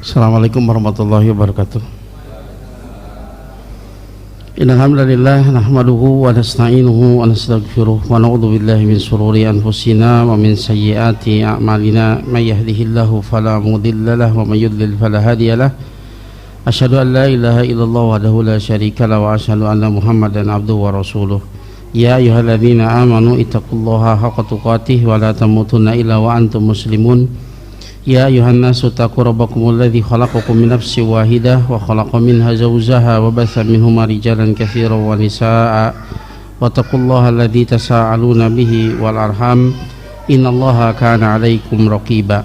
Assalamualaikum warahmatullahi wabarakatuh. Innal hamdalillah nahmaduhu wa nasta'inuhu wa nastaghfiruh wa na'udzu billahi min shururi anfusina wa min sayyiati a'malina may yahdihillahu fala mudilla lahu wa may yudlil fala hadiyalah. Asyhadu an la ilaha illallah wahdahu la syarika lahu wa asyhadu anna Muhammadan abduhu wa rasuluh. Ya ayyuhalladzina amanu ittaqullaha haqqa tuqatih wa la tamutunna illa wa antum muslimun. Ya ayuhan nasu taqu rabbakumul ladzi khalaqakum min nafsin wahidah wa khalaqa minha zawjaha wa batha minhuma rijalan katsiran wa nisaa'a wattaqullaha alladzi tasaaluna bihi wal arham innallaha kana 'alaikum raqiba.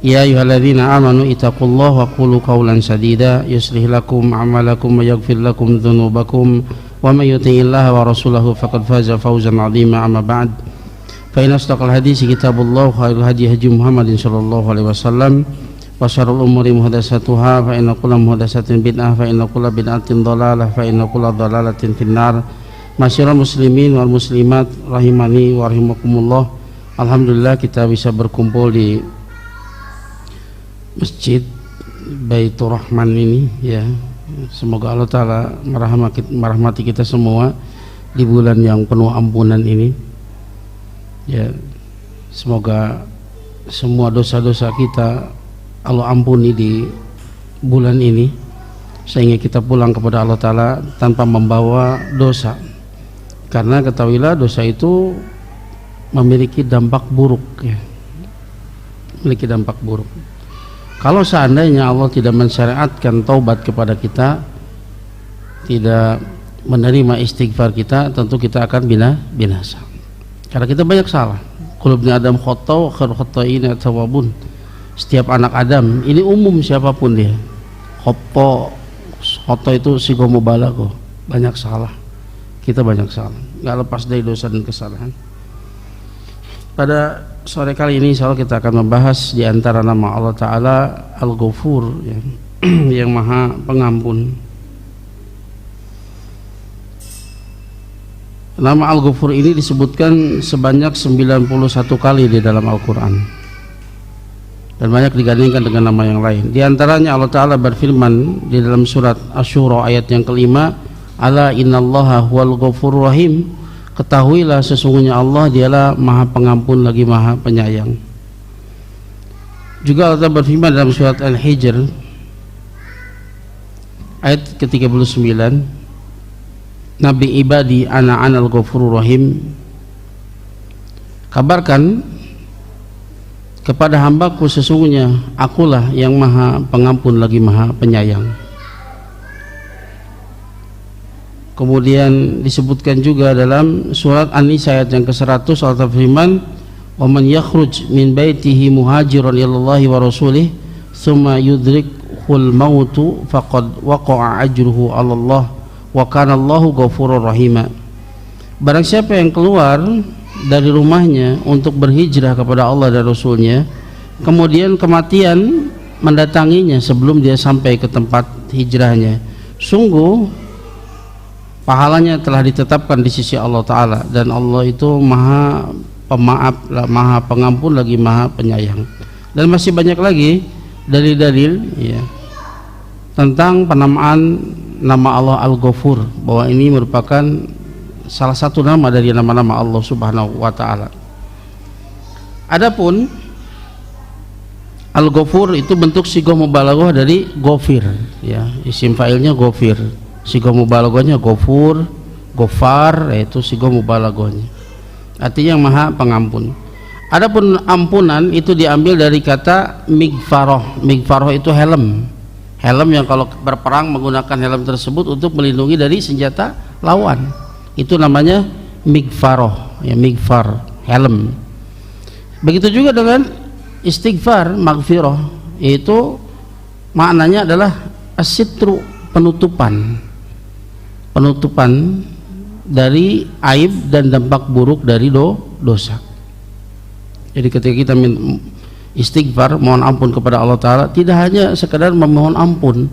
Ya ayyuhalladzina amanu ittaqullaha wa qulu qawlan sadida yuslih lakum a'malakum wa yaghfir lakum dzunubakum wa may yuti'illaha wa rasulahu faqad faza fawzan 'azima. Amma ba'd. Fa inna asdaqal hadits kitabullah wa khairul hadi hadi Muhammadin sallallahu alaihi wasallam wa syarrul umuri muhdatsatuha fa inna kulla muhdatsatin bid'ah fa inna kulla bid'atin dhalalah fa inna kulla dhalalatin finnar. Masyiral muslimin wal muslimat rahimani wa rahimakumullah. Alhamdulillah kita bisa berkumpul di Masjid Baitur Rahman ini ya. Semoga Allah Ta'ala merahmati kita semua di bulan yang penuh ampunan ini. Ya, semoga semua dosa-dosa kita Allah ampuni di bulan ini sehingga kita pulang kepada Allah Ta'ala tanpa membawa dosa, karena ketahuilah dosa itu memiliki dampak buruk ya. Memiliki dampak buruk. Kalau seandainya Allah tidak mensyariatkan taubat kepada kita, tidak menerima istighfar kita, tentu kita akan binasa. Karena kita banyak salah. Kullu ibni Adam khata' wa khairul khata'ina tawwabun. Setiap anak Adam, ini umum siapapun dia. Khata' itu sigo mubalaghah, banyak salah. Kita banyak salah, enggak lepas dari dosa dan kesalahan. Pada sore kali ini insyaallah kita akan membahas di antara nama Allah Ta'ala Al-Ghafur yang Maha Pengampun. Nama Al-Ghafur ini disebutkan sebanyak 91 kali di dalam Al-Quran dan banyak digandingkan dengan nama yang lain. Di antaranya Allah Ta'ala berfirman di dalam surat Asy-Syura ayat yang kelima, ala innallaha huwal ghafurur rahim, ketahuilah sesungguhnya Allah dialah Maha Pengampun lagi Maha Penyayang. Juga Allah Ta'ala berfirman dalam surat Al-Hijr ayat ke-39, Nabi ibadi ana anal ghafurur rahim, kabarkan kepada hambaku sesungguhnya akulah yang Maha Pengampun lagi Maha Penyayang. Kemudian disebutkan juga dalam surat An-Nisa ayat yang ke-100, Allah berfirman, wa man yakhruj min baitihi muhajiran ilallahi wa rasulih tsumma yudrikhul mautu faqad waqa'a ajruhu 'ala Allah wa kana Allahu ghafurur rahima. Barang siapa yang keluar dari rumahnya untuk berhijrah kepada Allah dan Rasulnya, kemudian kematian mendatanginya sebelum dia sampai ke tempat hijrahnya, sungguh pahalanya telah ditetapkan di sisi Allah Ta'ala, dan Allah itu Maha Pemaaf, Maha Pengampun lagi Maha Penyayang. Dan masih banyak lagi dalil-dalil ya tentang penamaan nama Allah Al-Ghafur, bahwa ini merupakan salah satu nama dari nama-nama Allah Subhanahu wa Ta'ala. Adapun Al-Ghafur itu bentuk sigo mubalaghah dari ghafir ya, isim fa'ilnya ghafir, sigo mubalaghahnya ghafur, ghafar, yaitu sigo mubalaghahnya, artinya Maha Pengampun. Adapun ampunan itu diambil dari kata mighfarah. Mighfarah itu helm yang kalau berperang menggunakan helm tersebut untuk melindungi dari senjata lawan, itu namanya mighfarah ya, mighfar, helm. Begitu juga dengan istighfar, maghfirah, yaitu maknanya adalah asitru, penutupan dari aib dan dampak buruk dari dosa. Jadi ketika kita istighfar, mohon ampun kepada Allah Ta'ala, tidak hanya sekedar memohon ampun,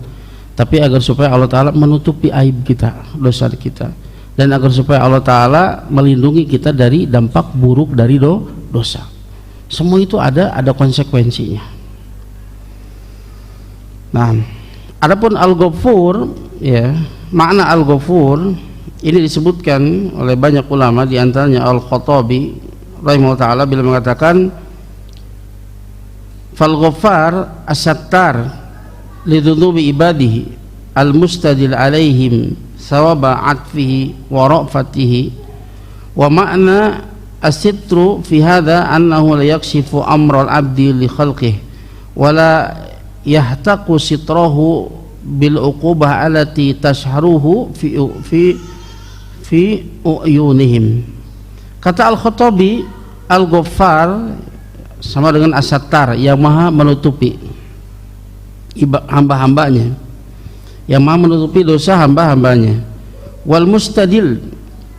tapi agar supaya Allah Ta'ala menutupi aib kita, dosa kita, dan agar supaya Allah Ta'ala melindungi kita dari dampak buruk dari dosa. Semua itu ada konsekuensinya. Nah, adapun Al-Ghafur, ya, makna Al-Ghafur ini disebutkan oleh banyak ulama, di antaranya Al-Khattabi rahimahullah taala bila mengatakan fal ghaffar as-sattar lidzunubi ibadihi al-mustadil alaihim thawaba atfihi wa ra'fatihi, wa makna as-sitru fi hadha annahu la yakshifu amral abdi li khalqihi wa la yahtaqu sitrahu bil uqubah allati tashharuhu fi uyunihim. Kata Al-Khattabi, Al-Ghaffar sama dengan As-Sattar, yang maha menutupi hamba-hambanya, yang maha menutupi dosa hamba-hambanya. Wal mustadil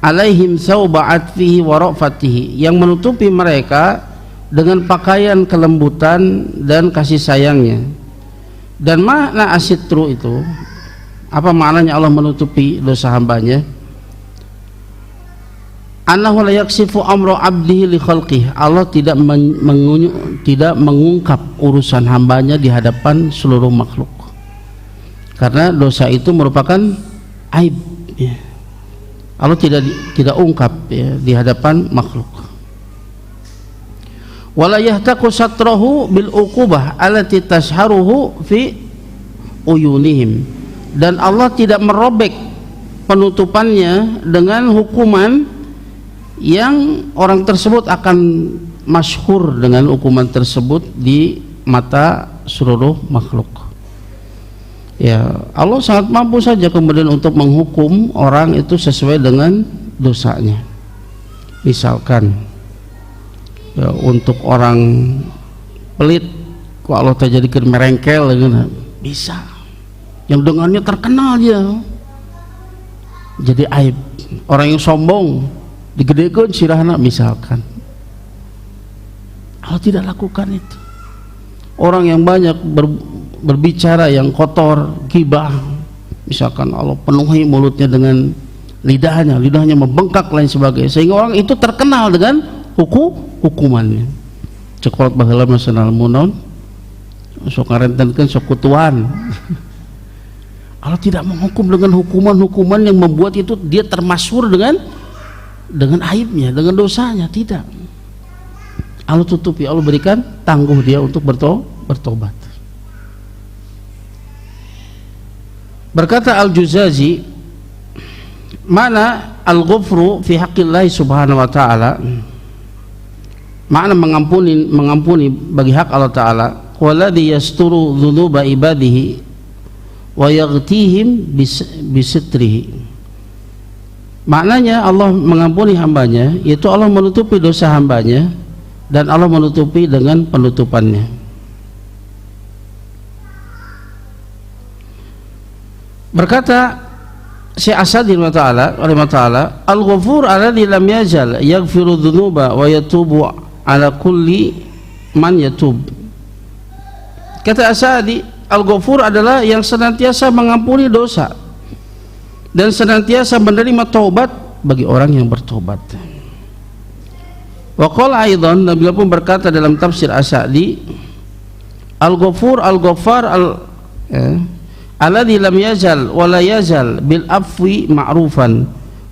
alaihim thawba atfihi wa ra'fatihi, yang menutupi mereka dengan pakaian kelembutan dan kasih sayangnya. Dan makna asitru itu, apa maknanya Allah menutupi dosa hambanya? Annahu la yaksifu amra abdihi li khalqihi, Allah tidak mengungkap urusan hambanya di hadapan seluruh makhluk, karena dosa itu merupakan aib, ya. Allah tidak ungkap, ya, di hadapan makhluk. Wala yahtaqu satrahu bil uqubah allati tashharuhu fi uyunihim, dan Allah tidak merobek penutupannya dengan hukuman yang orang tersebut akan masyhur dengan hukuman tersebut di mata seluruh makhluk. Ya, Allah sangat mampu saja kemudian untuk menghukum orang itu sesuai dengan dosanya. Misalkan, ya, untuk orang pelit, kok Allah terjadikan merengkel, gitu, bisa. Yang dengannya terkenal dia jadi aib. Orang yang sombong digedekan sirahna, misalkan. Allah tidak lakukan itu. Orang yang banyak berbicara yang kotor, ghibah, misalkan, Allah penuhi mulutnya dengan lidahnya membengkak lain sebagainya, sehingga orang itu terkenal dengan hukumannya. Cekolot baheula nasional munon sok ngarentenkeun sok kutuan. Allah tidak menghukum dengan hukuman-hukuman yang membuat itu dia termasyhur dengan aibnya, dengan dosanya. Tidak. Allah tutupi, Allah berikan tangguh dia untuk bertobat. Berkata Al-Juzazi, mana al-ghufru fi haqqillahi subhanahu wa ta'ala, makna mengampuni bagi hak Allah Ta'ala, walladhi yasturu dhunuba ibadihi wa yaghtihim bisitrihi. Maknanya Allah mengampuni hambanya, yaitu Allah menutupi dosa hambanya, dan Allah menutupi dengan penutupannya. Berkata Syekh As-Sa'di rahimahullah ta'ala, Al-Ghafur alladzi lam yazal yaghfiru dzunuba wa yatubu ala kulli man yatub. Kata As-Sa'di, Al-Ghafur adalah yang senantiasa mengampuni dosa dan senantiasa menerima taubat bagi orang yang bertobat. Wa qala aidan, Nabi pun berkata dalam tafsir As-Sa'di, Al-Ghafur Al-Ghaffar alladzi lam yazal wa la yazal bil afwi ma'rufan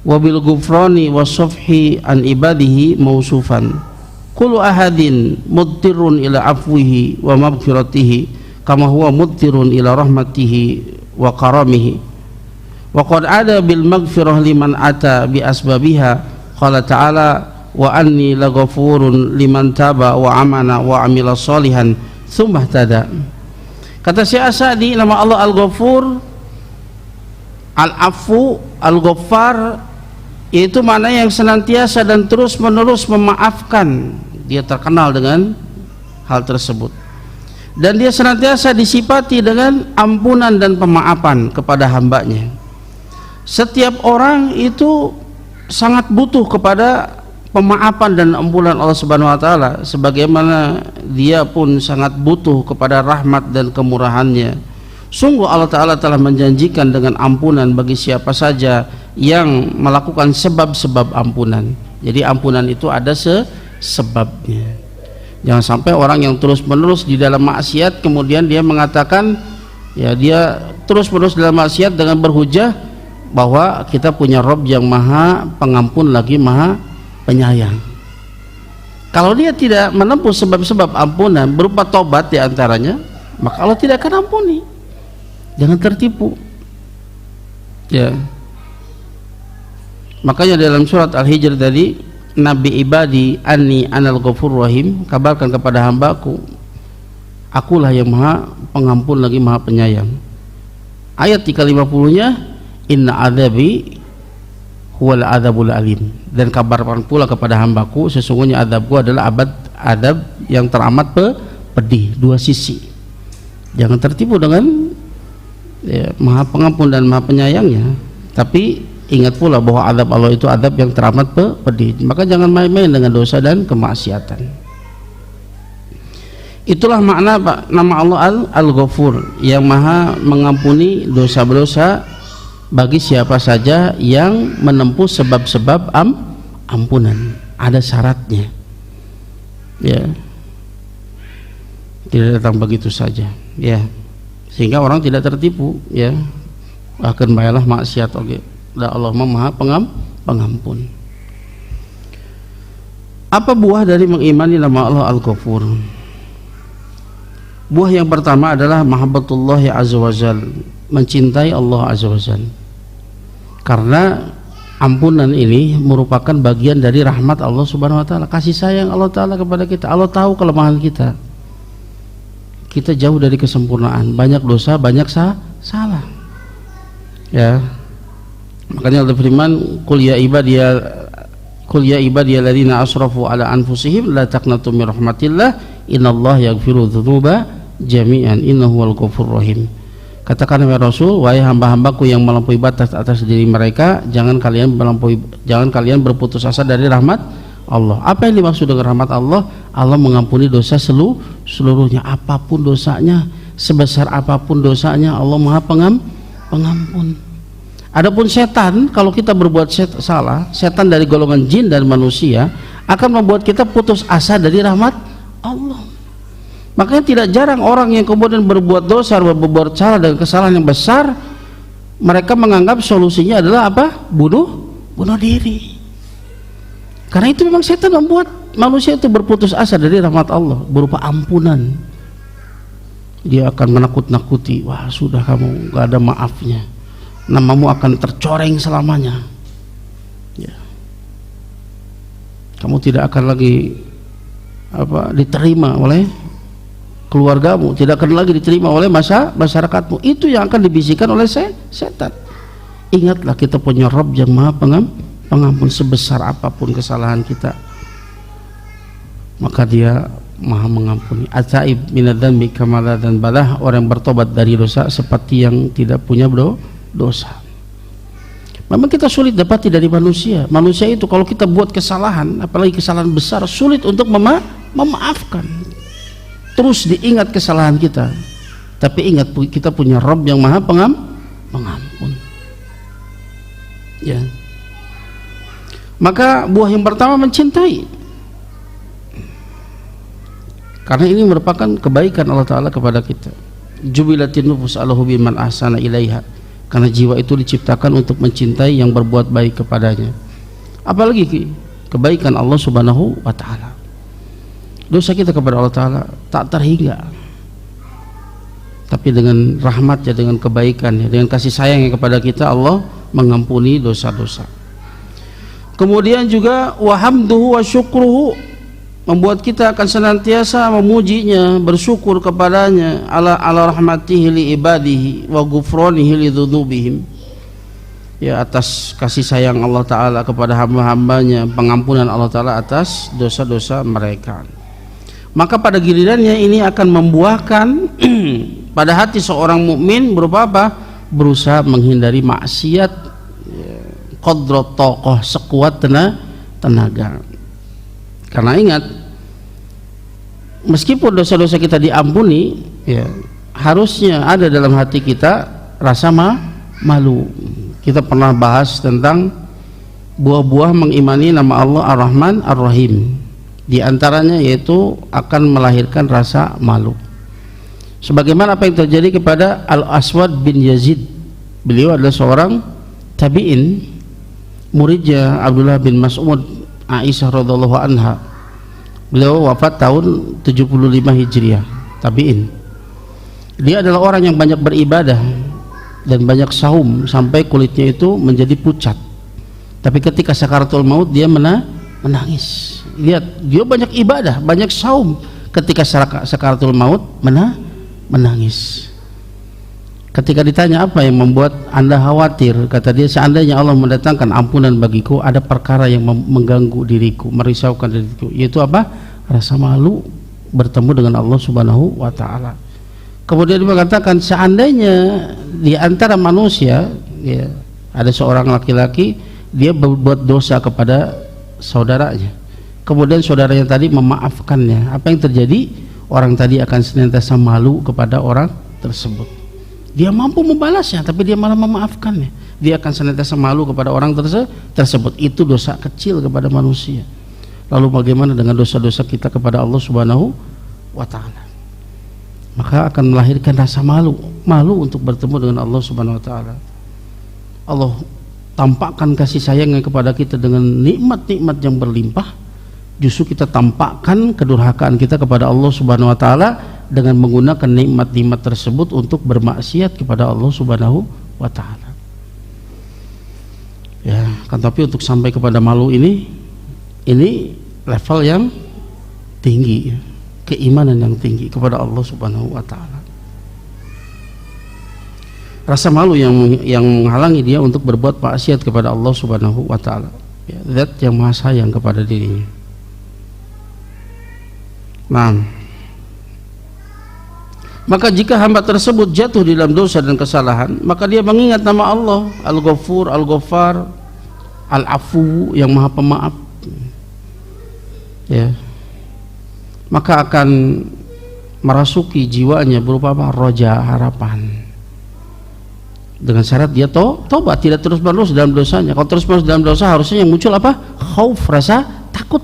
wa bil ghufrani was-safhi an ibadihi mausufan. Kullu ahadin mudtirun ila afwihi wa maghfiratihi kama huwa mudtirun ila rahmatihi wa karamihi. Wa qad ada bil maghfirah liman ata bi asbabiha, qala ta'ala wa anni laghafurun liman taba wa amana wa amila sholihan tsumma ihtada. Kata Syekh As-Sa'di, nama Allah Al-Ghafur, Al-Afu, Al-Ghaffar, yaitu mana yang senantiasa dan terus menerus memaafkan. Dia terkenal dengan hal tersebut, dan dia senantiasa disifati dengan ampunan dan pemaafan kepada hambanya. Setiap orang itu sangat butuh kepada pemaafan dan ampunan Allah Subhanahu wa taala, sebagaimana dia pun sangat butuh kepada rahmat dan kemurahannya. Sungguh Allah Ta'ala telah menjanjikan dengan ampunan bagi siapa saja yang melakukan sebab-sebab ampunan. Jadi ampunan itu ada sebabnya. Jangan sampai orang yang terus menerus di dalam maksiat kemudian dia mengatakan Ya, dia terus-menerus dalam maksiat dengan berhujah bahwa kita punya Rabb yang Maha Pengampun lagi Maha Penyayang. Kalau dia tidak menempuh sebab-sebab ampunan berupa tobat diantaranya, maka Allah tidak akan ampuni. Jangan tertipu. Ya. Makanya dalam surat Al-Hijr tadi, Nabi ibadi anni anal ghafur rahim, kabarkan kepada hambaku, akulah yang Maha Pengampun lagi Maha Penyayang. Ayat 350-nya, inna adzabi huwal adzabul alim, dan kabarkan pula kepada hambaku, sesungguhnya adabku adalah adab yang teramat pedih. Dua sisi. Jangan tertipu dengan ya, Maha Pengampun dan Maha Penyayangnya, tapi ingat pula bahwa adab Allah itu adab yang teramat pedih. Maka jangan main-main dengan dosa dan kemaksiatan. Itulah makna nama Allah Al-Ghafur, yang Maha mengampuni dosa-dosa bagi siapa saja yang menempuh sebab-sebab ampunan. Ada syaratnya. Ya. Tidak datang begitu saja, ya. Sehingga orang tidak tertipu, ya. Akan bayalah maksiat, oke. Allah Maha Pengampun. Apa buah dari mengimani nama Allah Al-Ghafur? Buah yang pertama adalah mahabbatullah azza wajal, mencintai Allah azza wajal. Karena ampunan ini merupakan bagian dari rahmat Allah subhanahu wa ta'ala, kasih sayang Allah ta'ala kepada kita. Allah tahu kelemahan kita. Kita jauh dari kesempurnaan, banyak dosa, banyak salah. Ya. Makanya Allah firman, qul ya ibadiyalladzina asrafu ala anfusihim la taqnatu min rahmatillah innallaha yaghfiru dzunuba jami'an innahu wal ghafurur rahim. Katakan wahai Rasul, wahai hamba-hambaku yang melampaui batas atas diri mereka, jangan kalian berputus asa dari rahmat Allah. Apa yang dimaksud dengan rahmat Allah? Allah mengampuni dosa seluruhnya, apapun dosanya, sebesar apapun dosanya, Allah Maha Pengampun. Adapun setan, kalau kita berbuat salah, setan dari golongan jin dan manusia akan membuat kita putus asa dari rahmat Allah. Makanya tidak jarang orang yang kemudian berbuat dosa, berbuat salah dengan kesalahan yang besar, mereka menganggap solusinya adalah apa? Bunuh diri. Karena itu memang setan membuat manusia itu berputus asa dari rahmat Allah berupa ampunan. Dia akan menakut-nakuti, wah sudah kamu gak ada maafnya, namamu akan tercoreng selamanya, ya. Kamu tidak akan lagi diterima oleh keluargamu, tidak akan lagi diterima oleh masyarakatmu. Itu yang akan dibisikkan oleh setan. Ingatlah kita punya Rabb yang Maha Pengampun, sebesar apapun kesalahan kita, maka Dia Maha mengampuni. At-taib minadz-dzambi kama la dzanbalah, orang yang bertobat dari dosa seperti yang tidak punya dosa. Memang kita sulit dapati dari manusia. Manusia itu kalau kita buat kesalahan, apalagi kesalahan besar, sulit untuk memaafkan. Terus diingat kesalahan kita. Tapi ingat, kita punya Rabb yang Maha Pengampun. Ya. Maka buah yang pertama mencintai. Karena ini merupakan kebaikan Allah Ta'ala kepada kita. Jubilatin nufus alahu biman ahsana ilaiha. Karena jiwa itu diciptakan untuk mencintai yang berbuat baik kepadanya. Apalagi kebaikan Allah Subhanahu wa Ta'ala. Dosa kita kepada Allah Ta'ala tak terhingga, tapi dengan rahmatnya, dengan kebaikannya, dengan kasih sayangnya kepada kita, Allah mengampuni dosa-dosa. Kemudian juga wahamduhu wa syukruhu, membuat kita akan senantiasa memujinya, bersyukur kepadanya, ala rahmatihi li ibadihi wa ghufranihi li dzunubihim, ya, atas kasih sayang Allah Ta'ala kepada hamba-hambanya, pengampunan Allah Ta'ala atas dosa-dosa mereka. Maka pada gilirannya ini akan membuahkan pada hati seorang mukmin berupa apa? Berusaha menghindari maksiat, qadrat tokoh, sekuat tenaga. Karena ingat, meskipun dosa-dosa kita diampuni, ya, harusnya ada dalam hati kita rasa malu. Kita pernah bahas tentang buah-buah mengimani nama Allah Ar-Rahman Ar-Rahim. Di antaranya yaitu akan melahirkan rasa malu. sebagaimana apa yang terjadi kepada Al-Aswad bin Yazid. Beliau adalah seorang tabi'in, muridnya Abdullah bin Mas'ud, Aisyah radhiyallahu anha. Beliau wafat tahun 75 Hijriah, tabi'in. Dia adalah orang yang banyak beribadah dan banyak saum sampai kulitnya itu menjadi pucat. Tapi ketika sakaratul maut dia menangis. Lihat, dia banyak ibadah, banyak saum, ketika sakaratul maut menangis. Ketika ditanya apa yang membuat Anda khawatir, kata dia, seandainya Allah mendatangkan ampunan bagiku, ada perkara yang mengganggu diriku, merisaukan diriku, yaitu apa? Rasa malu bertemu dengan Allah Subhanahu wa taala. Kemudian dia mengatakan, seandainya di antara manusia ya, ada seorang laki-laki, dia berbuat dosa kepada saudaranya, kemudian saudaranya tadi memaafkannya, apa yang terjadi? Orang tadi akan senantiasa malu kepada orang tersebut. Dia mampu membalasnya, tapi dia malah memaafkannya. Dia akan senantiasa malu kepada orang tersebut. Itu dosa kecil kepada manusia. Lalu bagaimana dengan dosa-dosa kita kepada Allah Subhanahu wa taala? Maka akan melahirkan rasa malu untuk bertemu dengan Allah Subhanahu wa taala. Allah tampakkan kasih sayangnya kepada kita dengan nikmat-nikmat yang berlimpah. Justru kita tampakkan kedurhakaan kita kepada Allah Subhanahu wa taala dengan menggunakan nikmat-nikmat tersebut untuk bermaksiat kepada Allah Subhanahu wa taala. Ya, kan, tapi untuk sampai kepada malu ini level yang tinggi, keimanan yang tinggi kepada Allah Subhanahu wa taala. Rasa malu yang menghalangi dia untuk berbuat maksiat kepada Allah Subhanahu wa taala. Ya, zat yang Maha Sayang kepada dirinya. Nah, maka jika hamba tersebut jatuh di dalam dosa dan kesalahan, maka dia mengingat nama Allah, Al-Ghafur, Al-Ghaffar, Al-Afu, yang Maha Pemaaf. Ya, maka akan merasuki jiwanya berupa apa? Roja, harapan. Dengan syarat dia tobat, tidak terus-menerus dalam dosanya. Kalau terus-menerus dalam dosa, harusnya yang muncul apa? Khauf, rasa takut.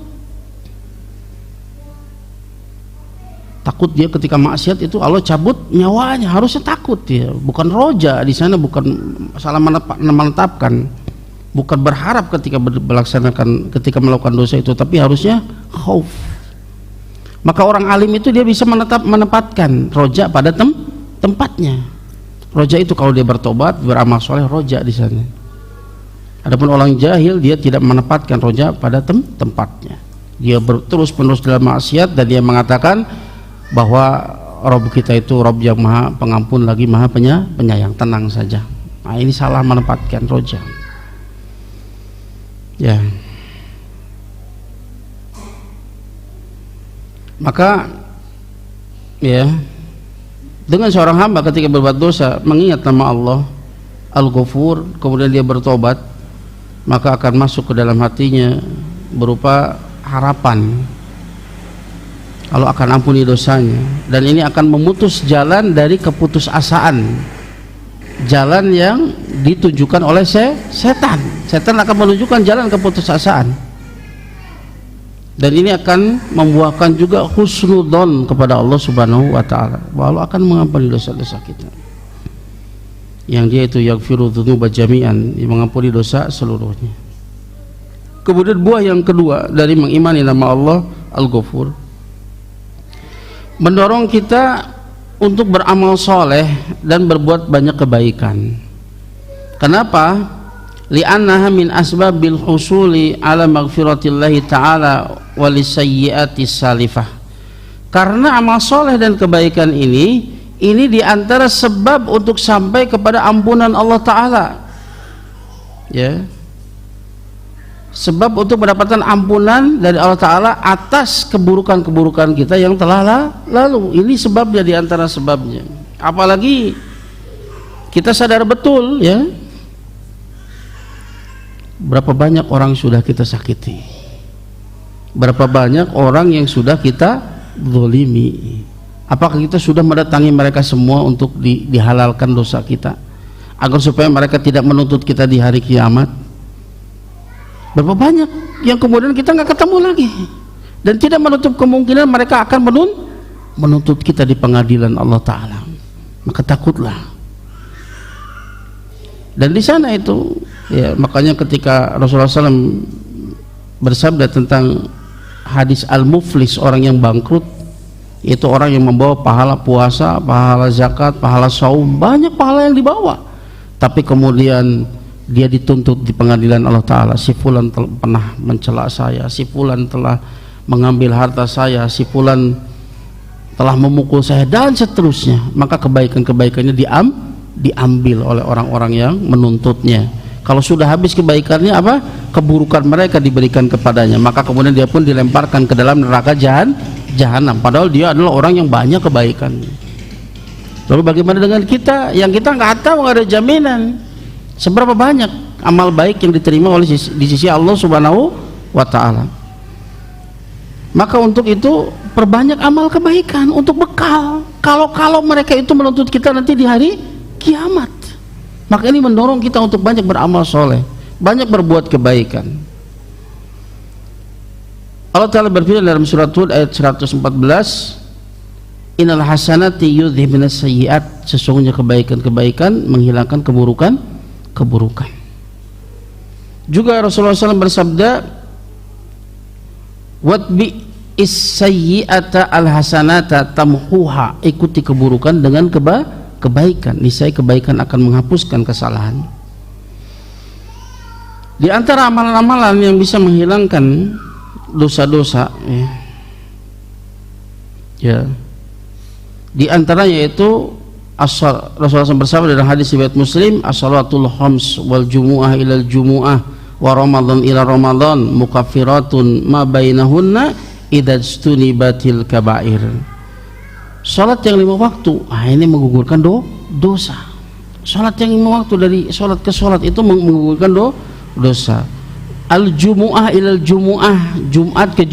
Takut dia ketika maksiat itu Allah cabut nyawanya, harusnya takut dia, bukan roja di sana, bukan salah menetapkan, bukan berharap ketika ketika melakukan dosa itu, tapi harusnya khauf. Maka orang alim itu dia bisa menempatkan roja pada tempatnya. Roja itu kalau dia bertobat, beramal soleh, roja di sana. Adapun orang jahil, dia tidak menempatkan roja pada tempatnya. Dia terus-menerus dalam maksiat dan dia mengatakan bahwa Rabb kita itu Rabb yang Maha Pengampun lagi Maha Penyayang. Tenang saja. Nah, ini salah menempatkan roja. Ya. Maka ya, dengan seorang hamba ketika berbuat dosa mengingat nama Allah Al-Ghafur, kemudian dia bertobat, maka akan masuk ke dalam hatinya berupa harapan Allah akan ampuni dosanya, dan ini akan memutus jalan dari keputusasaan, jalan yang ditunjukkan oleh setan. Setan akan menunjukkan jalan keputusasaan, dan ini akan membuahkan juga husnudzon kepada Allah Subhanahu wa taala, bahwa Allah akan mengampuni dosa-dosa kita, yang dia itu yaghfiru dzunuba jami'an, yang mengampuni dosa seluruhnya. Kemudian buah yang kedua dari mengimani nama Allah Al-Ghafur, mendorong kita untuk beramal soleh dan berbuat banyak kebaikan. Kenapa? Li'annaha min asbabil husuli ala maghfiratillahi ta'ala walisayyiati salifah. Karena amal soleh dan kebaikan ini diantara sebab untuk sampai kepada ampunan Allah Ta'ala. Ya, sebab untuk mendapatkan ampunan dari Allah Ta'ala atas keburukan-keburukan kita yang telah lalu. Ini sebabnya, diantara sebabnya. Apalagi kita sadar betul ya, berapa banyak orang sudah kita sakiti, berapa banyak orang yang sudah kita zalimi. Apakah kita sudah mendatangi mereka semua untuk dihalalkan dosa kita, agar supaya mereka tidak menuntut kita di hari kiamat? Berapa banyak yang kemudian kita nggak ketemu lagi, dan tidak menutup kemungkinan mereka akan menuntut kita di pengadilan Allah Ta'ala. Maka takutlah. Dan di sana itu ya, makanya ketika Rasulullah SAW bersabda tentang hadis al-muflis, orang yang bangkrut, itu orang yang membawa pahala puasa, pahala zakat, pahala saum, banyak pahala yang dibawa, tapi kemudian dia dituntut di pengadilan Allah Ta'ala. Si fulan pernah mencela saya, si fulan telah mengambil harta saya, si fulan telah memukul saya, dan seterusnya. Maka kebaikan-kebaikannya diambil oleh orang-orang yang menuntutnya. Kalau sudah habis kebaikannya, apa? Keburukan mereka diberikan kepadanya, maka kemudian dia pun dilemparkan ke dalam neraka jahanam, padahal dia adalah orang yang banyak kebaikan. Lalu bagaimana dengan kita yang kita nggak tahu, nggak ada jaminan seberapa banyak amal baik yang diterima oleh di sisi Allah Subhanahu wa Ta'ala. Maka untuk itu perbanyak amal kebaikan untuk bekal kalau mereka itu menuntut kita nanti di hari kiamat. Maka ini mendorong kita untuk banyak beramal soleh, banyak berbuat kebaikan. Allah Ta'ala berfirman dalam surat Hud ayat 114, innal hasanati yudhibnas sayyiat, sesungguhnya kebaikan-kebaikan menghilangkan keburukan. Juga Rasulullah SAW bersabda, watbi is-sayyi'ata al-hasanata tamhuha, ikuti keburukan dengan kebaikan, niscaya kebaikan akan menghapuskan kesalahan. Di antara amalan-amalan yang bisa menghilangkan dosa-dosa ya, di antaranya yaitu Rasulullah SAW bersabda dalam hadis riwayat Muslim, as-salatul khams wal jumu'ah ilal jumu'ah wa ramadan ila ramadan mukaffiratun ma bainahunna idajtunibatil kabair. Salat yang 5 waktu, ini menggugurkan dosa. Salat yang 5 waktu dari salat ke salat itu menggugurkan dosa. Al-jumu'ah ilal jumu'ah, Jumat ke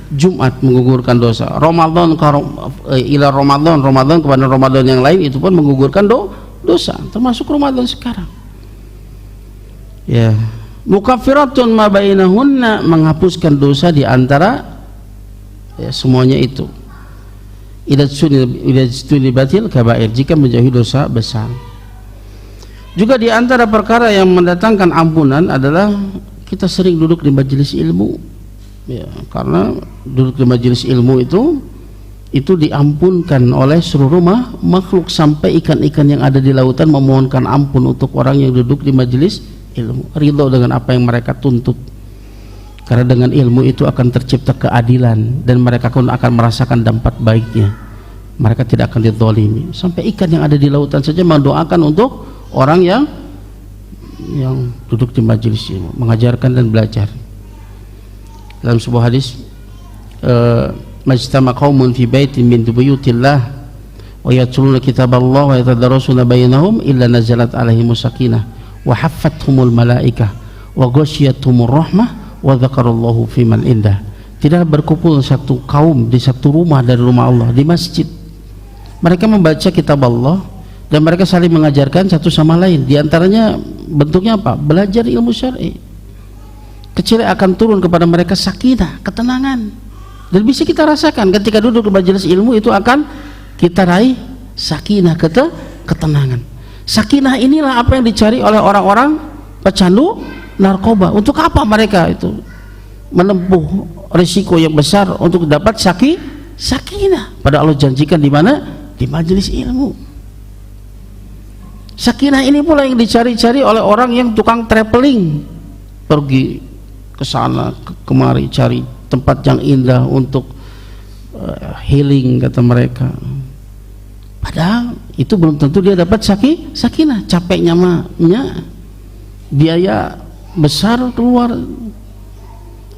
Jumat menggugurkan dosa. Ramadan ila Ramadan kepada Ramadan yang lain itu pun menggugurkan dosa, termasuk Ramadan sekarang. Ya, mukaffiratun ma bainahunna, menghapuskan dosa di antara ya, semuanya itu. Idajtunibatil kabair, jika menjauhi dosa besar. Juga di antara perkara yang mendatangkan ampunan adalah kita sering duduk di majelis ilmu ya, karena duduk di majelis ilmu itu diampunkan oleh seluruh makhluk, sampai ikan-ikan yang ada di lautan memohonkan ampun untuk orang yang duduk di majelis ilmu, ridho dengan apa yang mereka tuntut, karena dengan ilmu itu akan tercipta keadilan dan mereka pun akan merasakan dampak baiknya, mereka tidak akan dizalimi. Sampai ikan yang ada di lautan saja mendoakan untuk orang yang duduk di majelis ilmu, mengajarkan dan belajar. Dalam sebuah hadis, majtama qaumun fi baitin min buyutillah wa yatluna kitaballah wa yatadarasuna bainahum illa nazalat alaihimus sakinah wa haffathumul malaikah wa ghasyiyatuhumur rahmah wa dzakarallahu fi man indah. Tidak berkumpul satu kaum di satu rumah dari rumah Allah, di masjid, mereka membaca kitab Allah dan mereka saling mengajarkan satu sama lain. Di antaranya bentuknya apa? Belajar ilmu syar'i. Kecil akan turun kepada mereka sakinah, ketenangan. Dan bisa kita rasakan ketika duduk di majelis ilmu itu akan kita raih sakinah, ketenangan. Sakinah inilah apa yang dicari oleh orang-orang pecandu narkoba. Untuk apa mereka itu menempuh risiko yang besar untuk dapat sakinah? Pada Allah janjikan di mana? Di majelis ilmu. Sakinah ini pula yang dicari-cari oleh orang yang tukang traveling, pergi ke sana kemari cari tempat yang indah untuk healing, kata mereka. Padahal itu belum tentu dia dapat sakinah. Capeknya biaya besar keluar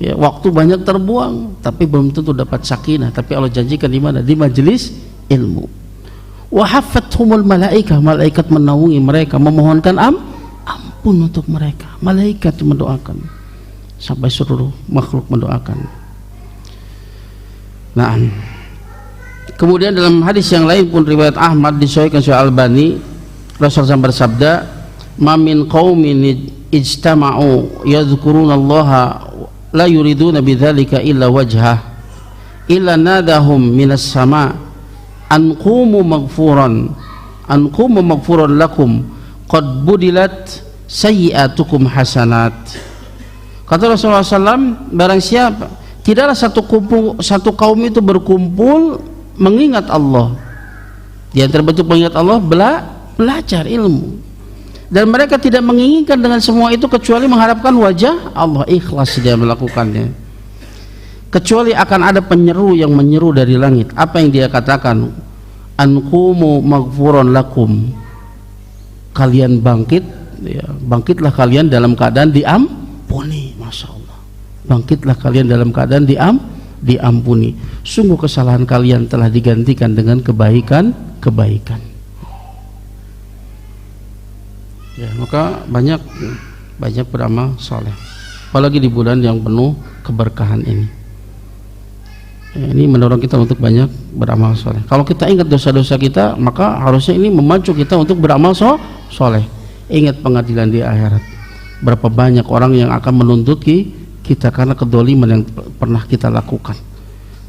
ya, waktu banyak terbuang, tapi belum tentu dapat sakinah. Tapi Allah janjikan di mana? Di majelis ilmu. Wa haffathumul malaikah, malaikat menaungi mereka, memohonkan ampun untuk mereka. Malaikat mendoakan, sampai seluruh makhluk mendoakan. Nah, kemudian dalam hadis yang lain pun riwayat Ahmad disahihkan Syekh Albani, Rasulullah bersabda, "Ma min qaumin ijtama'u yadhkurunallaha la yuriduna bidzalika illa wajhah illa nadahum minas sama' anqumu maghfuran lakum qad budilat sayyi'atukum hasanat. Kata Rasulullah SAW, barang siapa, tidaklah satu kaum itu berkumpul mengingat Allah. Di antara bentuk mengingat Allah belajar ilmu, dan mereka tidak menginginkan dengan semua itu kecuali mengharapkan wajah Allah, ikhlas dia melakukannya. Kecuali akan ada penyeru yang menyeru dari langit. Apa yang dia katakan? Anqumu maghfuran lakum, kalian bangkit, ya, bangkitlah kalian dalam keadaan diampuni. Masya Allah, bangkitlah kalian dalam keadaan diampuni. Sungguh kesalahan kalian telah digantikan dengan kebaikan. Ya, maka banyak beramal soleh, apalagi di bulan yang penuh keberkahan ini. Ya, ini mendorong kita untuk banyak beramal soleh. Kalau kita ingat dosa-dosa kita, maka harusnya ini memacu kita untuk beramal soleh. Ingat pengadilan di akhirat. Berapa banyak orang yang akan menuntut kita karena kedoliman yang pernah kita lakukan,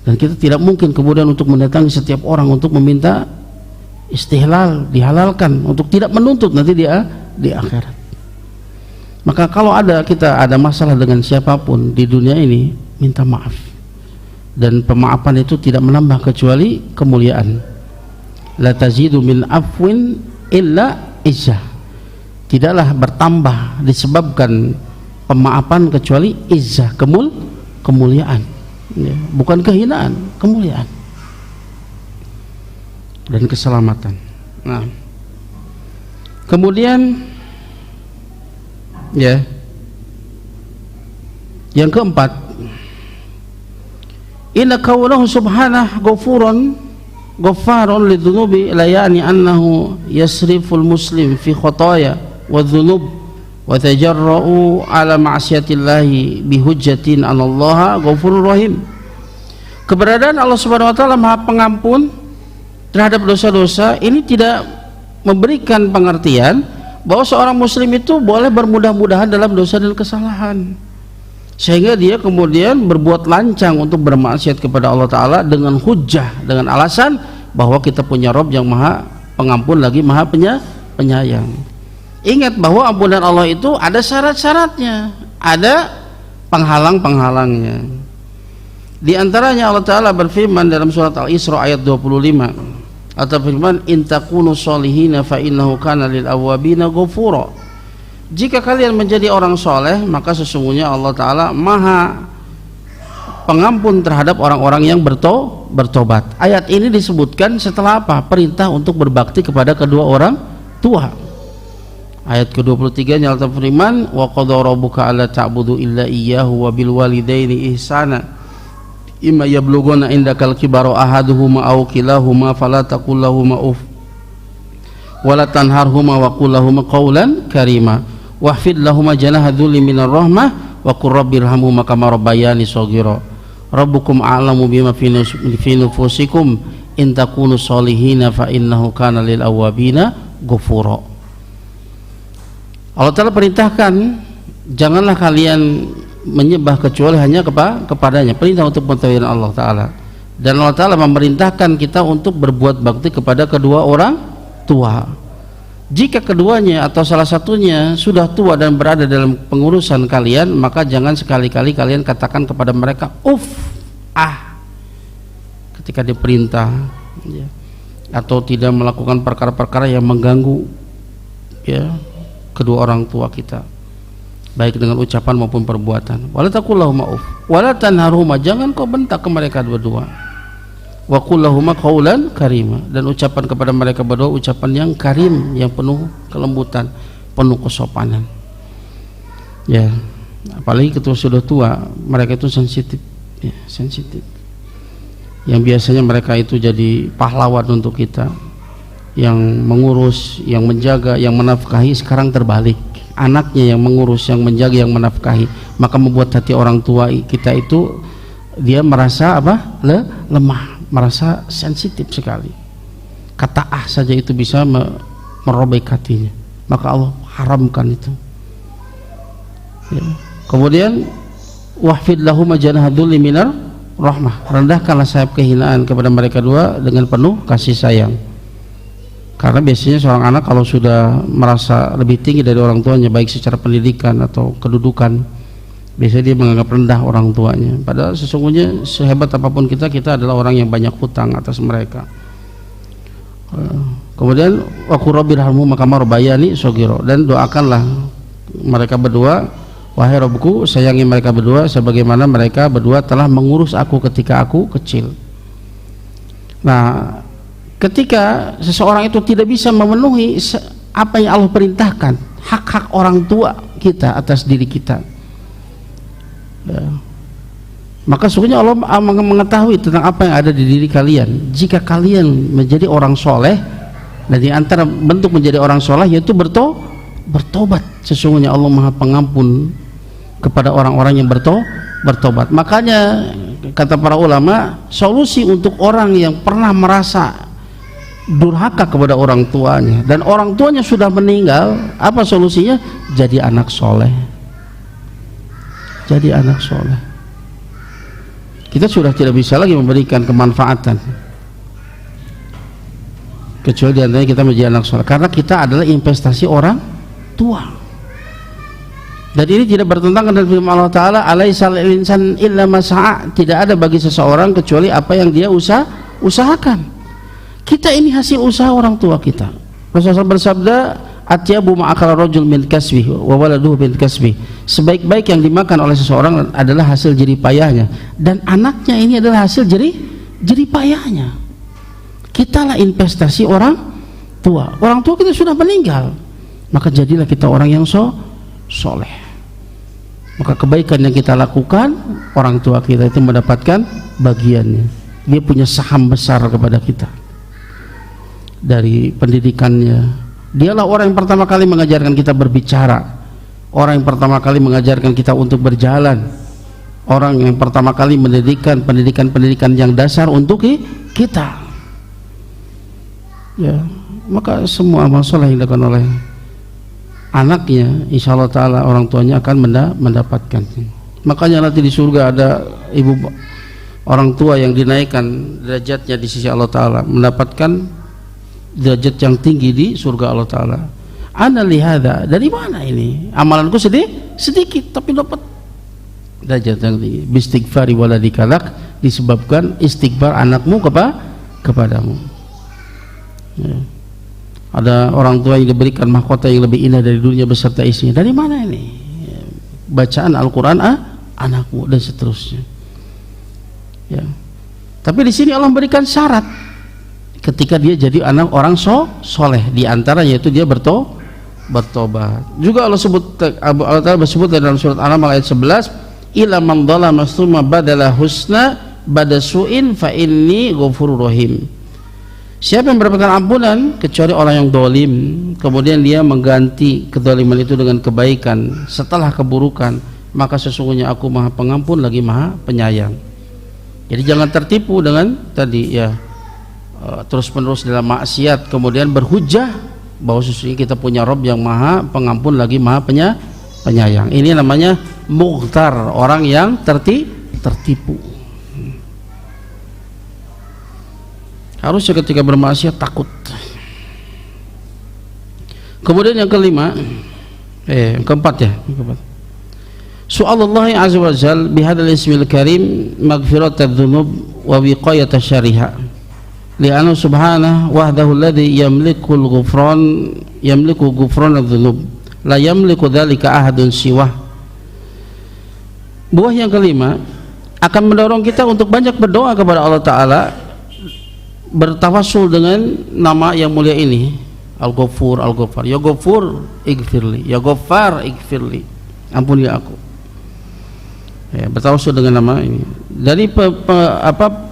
dan kita tidak mungkin kemudian untuk mendatangi setiap orang untuk meminta istihlal, dihalalkan, untuk tidak menuntut nanti dia di akhirat. Maka kalau kita ada masalah dengan siapapun di dunia ini, minta maaf, dan pemaafan itu tidak menambah kecuali kemuliaan. La tazidu min afwin illa izzah, tidaklah bertambah disebabkan pemaafan kecuali izzah, kemuliaan, ya, bukan kehinaan, kemuliaan dan keselamatan. Nah, kemudian ya, yang keempat, inna kaunahu subhanahu ghaffaron lidzunubi la yani annahu yasriful muslim fi khotaya wa dzunub wa tajarra'u ala ma'siyatillahi bihujjatin anallaha ghafurur rahim. Keberadaan Allah Subhanahu wa taala Maha Pengampun terhadap dosa-dosa ini tidak memberikan pengertian bahwa seorang muslim itu boleh bermudah-mudahan dalam dosa dan kesalahan, sehingga dia kemudian berbuat lancang untuk bermaksiat kepada Allah Ta'ala dengan hujjah, dengan alasan bahwa kita punya Rabb yang Maha Pengampun lagi Maha Penyayang. Ingat bahwa ampunan Allah itu ada syarat-syaratnya, ada penghalang-penghalangnya. Di antaranya Allah Ta'ala berfirman dalam surat Al-Isra ayat 25, atau firman, in takunu solihina fa innahu kana lil awwabina ghafura. Jika kalian menjadi orang soleh, maka sesungguhnya Allah Ta'ala Maha Pengampun terhadap orang-orang yang bertobat. Ayat ini disebutkan setelah apa? Perintah untuk berbakti kepada kedua orang tua. Ayat ke-23 nya Allah firman, wa qadara rabbuka alla ta'budu illa iyyahu wa bil walidaini ihsana imma yablughuna indakal kibara ahaduhuma aw kilahuma fala taqul lahumu uff wala tanharhuma wa qul lahumu qawlan karima wahfid lahuma janaha dzulli minar rahmah wa qur rabbirhamhuma kama rabbayani shaghira rabbukum a'lamu bima fi nufusikum in takunu solihina fa innahu kana lil awwabina ghafura. Allah Ta'ala perintahkan, janganlah kalian menyembah kecuali hanya kepadanya, perintah untuk mentauhidkan Allah Ta'ala. Dan Allah Ta'ala memerintahkan kita untuk berbuat bakti kepada kedua orang tua. Jika keduanya atau salah satunya sudah tua dan berada dalam pengurusan kalian, maka jangan sekali-kali kalian katakan kepada mereka ketika diperintah, ya, atau tidak melakukan perkara-perkara yang mengganggu, ya, kedua orang tua kita, baik dengan ucapan maupun perbuatan. Wala taqul lahumu uff wala tanharhuma, jangan kau bentak ke mereka berdua. Wa qul lahumu qawlan karima, dan ucapan kepada mereka berdua ucapan yang karim, yang penuh kelembutan, penuh kesopanan. Ya, apalagi ketika sudah tua, mereka itu sensitif, ya, sensitif. Yang biasanya mereka itu jadi pahlawan untuk kita, yang mengurus, yang menjaga, yang menafkahi, sekarang terbalik. Anaknya yang mengurus, yang menjaga, yang menafkahi, maka membuat hati orang tua kita itu dia merasa lemah, merasa sensitif sekali. Kata saja itu bisa merobek hatinya, maka Allah haramkan itu, ya. Kemudian wahfid lahum janaha dzulli minar rahmah, rendahkanlah sayap kehinaan kepada mereka dua dengan penuh kasih sayang. Karena biasanya seorang anak kalau sudah merasa lebih tinggi dari orang tuanya, baik secara pendidikan atau kedudukan, biasanya dia menganggap rendah orang tuanya. Padahal sesungguhnya sehebat apapun kita adalah orang yang banyak hutang atas mereka. Kemudian wa qur rabbirhamhuma kama rabbayani shaghira, dan doakanlah mereka berdua, wahai Rabbku, sayangi mereka berdua sebagaimana mereka berdua telah mengurus aku ketika aku kecil. Nah, ketika seseorang itu tidak bisa memenuhi apa yang Allah perintahkan, hak-hak orang tua kita atas diri kita, ya, maka sesungguhnya Allah mengetahui tentang apa yang ada di diri kalian. Jika kalian menjadi orang soleh, dan di antara bentuk menjadi orang soleh yaitu bertobat, sesungguhnya Allah Maha Pengampun kepada orang-orang yang bertobat. Makanya kata para ulama, solusi untuk orang yang pernah merasa durhaka kepada orang tuanya dan orang tuanya sudah meninggal, apa solusinya? Jadi anak soleh. Jadi anak soleh. Kita sudah tidak bisa lagi memberikan kemanfaatan kecuali diantaranya kita menjadi anak soleh, karena kita adalah investasi orang tua. Dan ini tidak bertentangan dengan firman Allah Ta'ala, alaisal insan illa masa'a, tidak ada bagi seseorang kecuali apa yang dia usahakan. Kita ini hasil usaha orang tua kita. Rasulullah bersabda, atyabu ma'akal rajul min kasbih wa waladuhu min kasbih, sebaik-baik yang dimakan oleh seseorang adalah hasil jerih payahnya, dan anaknya ini adalah hasil jerih payahnya. Kitalah investasi orang tua. Orang tua kita sudah meninggal, maka jadilah kita orang yang soleh. Maka kebaikan yang kita lakukan, orang tua kita itu mendapatkan bagiannya. Dia punya saham besar kepada kita. Dari pendidikannya, dialah orang yang pertama kali mengajarkan kita berbicara, orang yang pertama kali mengajarkan kita untuk berjalan, orang yang pertama kali mendirikan pendidikan yang dasar untuk kita, ya. Maka semua amal soleh yang dilakukan oleh anaknya, insya Allah Ta'ala orang tuanya akan mendapatkan. Makanya nanti di surga ada ibu orang tua yang dinaikkan derajatnya di sisi Allah Ta'ala, mendapatkan derajat yang tinggi di surga Allah Ta'ala. Ana lihada, dari mana ini? Amalanku sedikit tapi dapat derajat yang tinggi. Bistighfari waladikalak, disebabkan istighfar anakmu kepadamu, ya. Ada orang tua yang diberikan mahkota yang lebih indah dari dunia beserta isinya. Dari mana ini? Ya. Bacaan Al-Quran anakmu, dan seterusnya, ya. Tapi di sini Allah memberikan syarat ketika dia jadi anak orang soleh, diantaranya yaitu dia bertobat. Juga Allah Ta'ala bersebut dalam surat Al-An'am ayat 11, ila man dzalama tsumma badala husna badasuin fa inni ghafurur rahim. Siapa yang mendapatkan ampunan kecuali orang yang dolim, kemudian dia mengganti kedoliman itu dengan kebaikan setelah keburukan, maka sesungguhnya aku Maha Pengampun lagi Maha Penyayang. Jadi jangan tertipu dengan tadi, ya, terus menerus dalam maksiat kemudian berhujah bahwa sesungguhnya kita punya Rob yang Maha Pengampun lagi Maha Penyayang. Ini namanya mughtar, orang yang tertipu. Harusnya ketika bermaksiat takut. Kemudian yang kelima, yang keempat, su'alullah azza wa jal bihadzal ismil karim maghfiratadz dzunub wa wiqayatasy syariha. Li'anna subhanahu wahdahu alladhi yamliku ghufran adz-dzunub la yamliku dzalika ahadun siwah. Buah yang kelima akan mendorong kita untuk banyak berdoa kepada Allah Ta'ala, bertawassul dengan nama yang mulia ini, Al-Ghafur, Al-Ghaffar. Ya Ghafur ighfirli, ya Ghaffar ighfirli, ampuni aku, ya, bertawassul dengan nama ini dari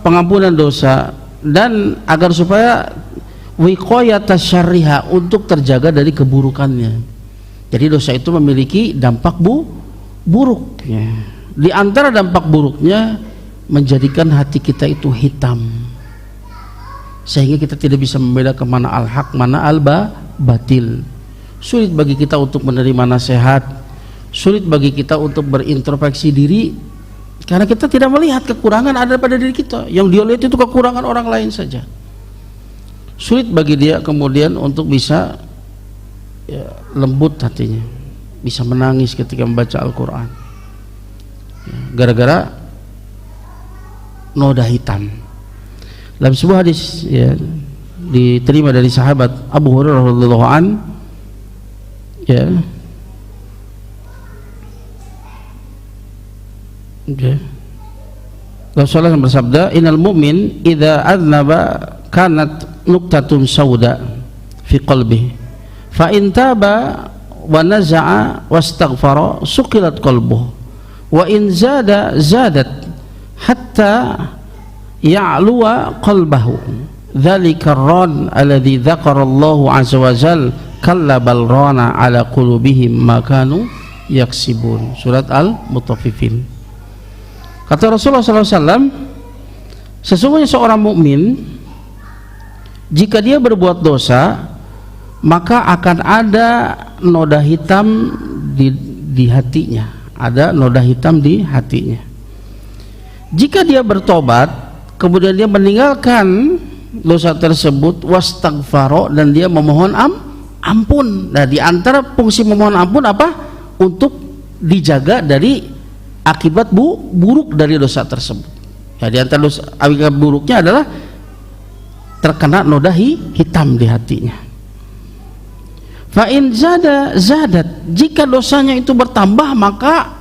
pengampunan dosa, dan agar supaya wiqayatasy syarriha, untuk terjaga dari keburukannya. Jadi dosa itu memiliki dampak buruk, ya. Di antara dampak buruknya menjadikan hati kita itu hitam, sehingga kita tidak bisa membedakan mana al-haq, mana al-batil. Sulit bagi kita untuk menerima nasihat, sulit bagi kita untuk berintrospeksi diri Karena kita tidak melihat kekurangan ada pada diri kita. Yang dia lihat itu kekurangan orang lain saja. Sulit bagi dia kemudian untuk bisa ya, lembut hatinya, bisa menangis ketika membaca Al-Quran ya, gara-gara noda hitam. Dalam sebuah hadis ya, diterima dari sahabat Abu Hurairah radhiyallahu an ya, Rasulullah bersabda, innal mu'min idza adznaba kanat nuqtatun sauda fi qalbihi fa in taba wa naza'a wastaghfara suqilat qalbuhu wa in zada zadat hatta ya'luwa qalbahu dzalika ar-ran alladzi dzakara Allahu 'azza wa jalla kalla bal rana 'ala qulubihim ma kanu yaksibun. Surat Al-Mutaffifin. Kata Rasulullah SAW, sesungguhnya seorang mukmin jika dia berbuat dosa maka akan ada noda hitam di hatinya, ada noda hitam di hatinya. Jika dia bertobat kemudian dia meninggalkan dosa tersebut, wastaghfaro, dan dia memohon ampun. Nah, di antara fungsi memohon ampun apa? Untuk dijaga dari akibat buruk dari dosa tersebut. Ya, di antara dosa, akibat buruknya adalah terkena noda hitam di hatinya. Fa in zada zadat, jika dosanya itu bertambah maka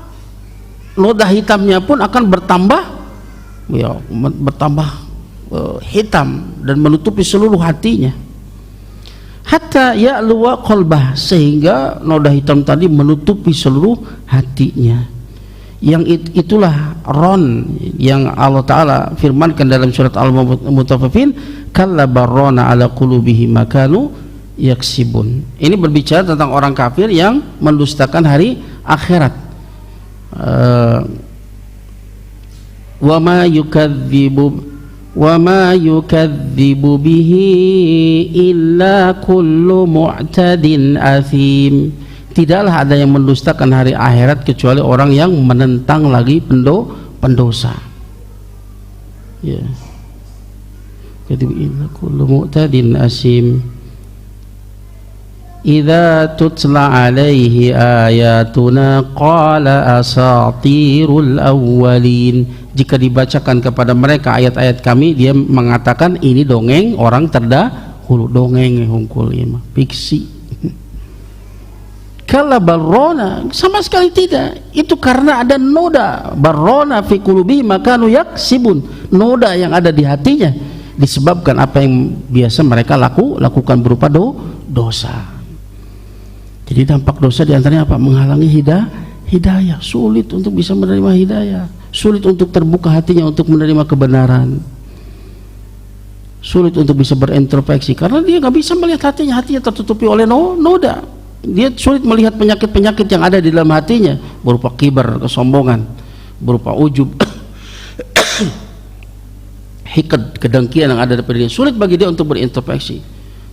noda hitamnya pun akan bertambah ya, bertambah hitam dan menutupi seluruh hatinya. Hatta ya'luwa qalbah, sehingga noda hitam tadi menutupi seluruh hatinya. Yang itulah ron yang Allah Ta'ala firmankan dalam surat Al-Mutaffifin, kalla barrona ala qulubihim ma kanu yaksibun. Ini berbicara tentang orang kafir yang mendustakan hari akhirat. Wa ma yukadzibu bihi illa kullu mu'tadin athim. Tidaklah ada yang mendustakan hari akhirat kecuali orang yang menentang lagi pendosa. Ya. Jadi illa kullu mu'tadin asim. Idza tutla alaihi ayatuna qala asatirul awwalin. Jika dibacakan kepada mereka ayat-ayat kami, dia mengatakan ini dongeng orang terdahulu. Dongeng hungkul ya, fiksi. Kala barrona, sama sekali tidak. Itu karena ada noda barrona fi qulubi makanu yaksibun, noda yang ada di hatinya disebabkan apa yang biasa mereka lakukan berupa dosa. Jadi dampak dosa diantaranya apa? Menghalangi hidayah, sulit untuk bisa menerima hidayah, sulit untuk terbuka hatinya untuk menerima kebenaran, sulit untuk bisa berintrospeksi karena dia nggak bisa melihat hatinya tertutupi oleh noda. Dia sulit melihat penyakit-penyakit yang ada di dalam hatinya berupa kibar, kesombongan, berupa ujub, hikad, kedengkian yang ada pada dia. Sulit bagi dia untuk berintrospeksi.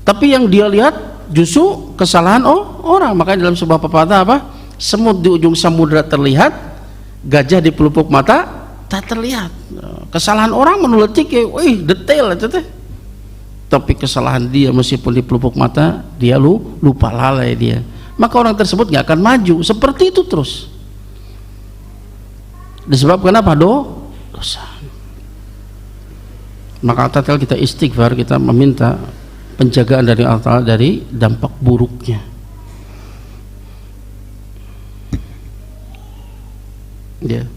Tapi yang dia lihat justru kesalahan orang. Makanya dalam sebuah pepatah apa? Semut di ujung samudra terlihat, gajah di pelupuk mata tak terlihat. Kesalahan orang meneletik, detail aja teh. Tapi kesalahan dia meskipun di pelupuk mata dia lupa lalai dia, maka orang tersebut nggak akan maju. Seperti itu terus disebabkan apa? Dosa. Maka tatkala kita istighfar, kita meminta penjagaan dari Allah Ta'ala dari dampak buruknya. Ya,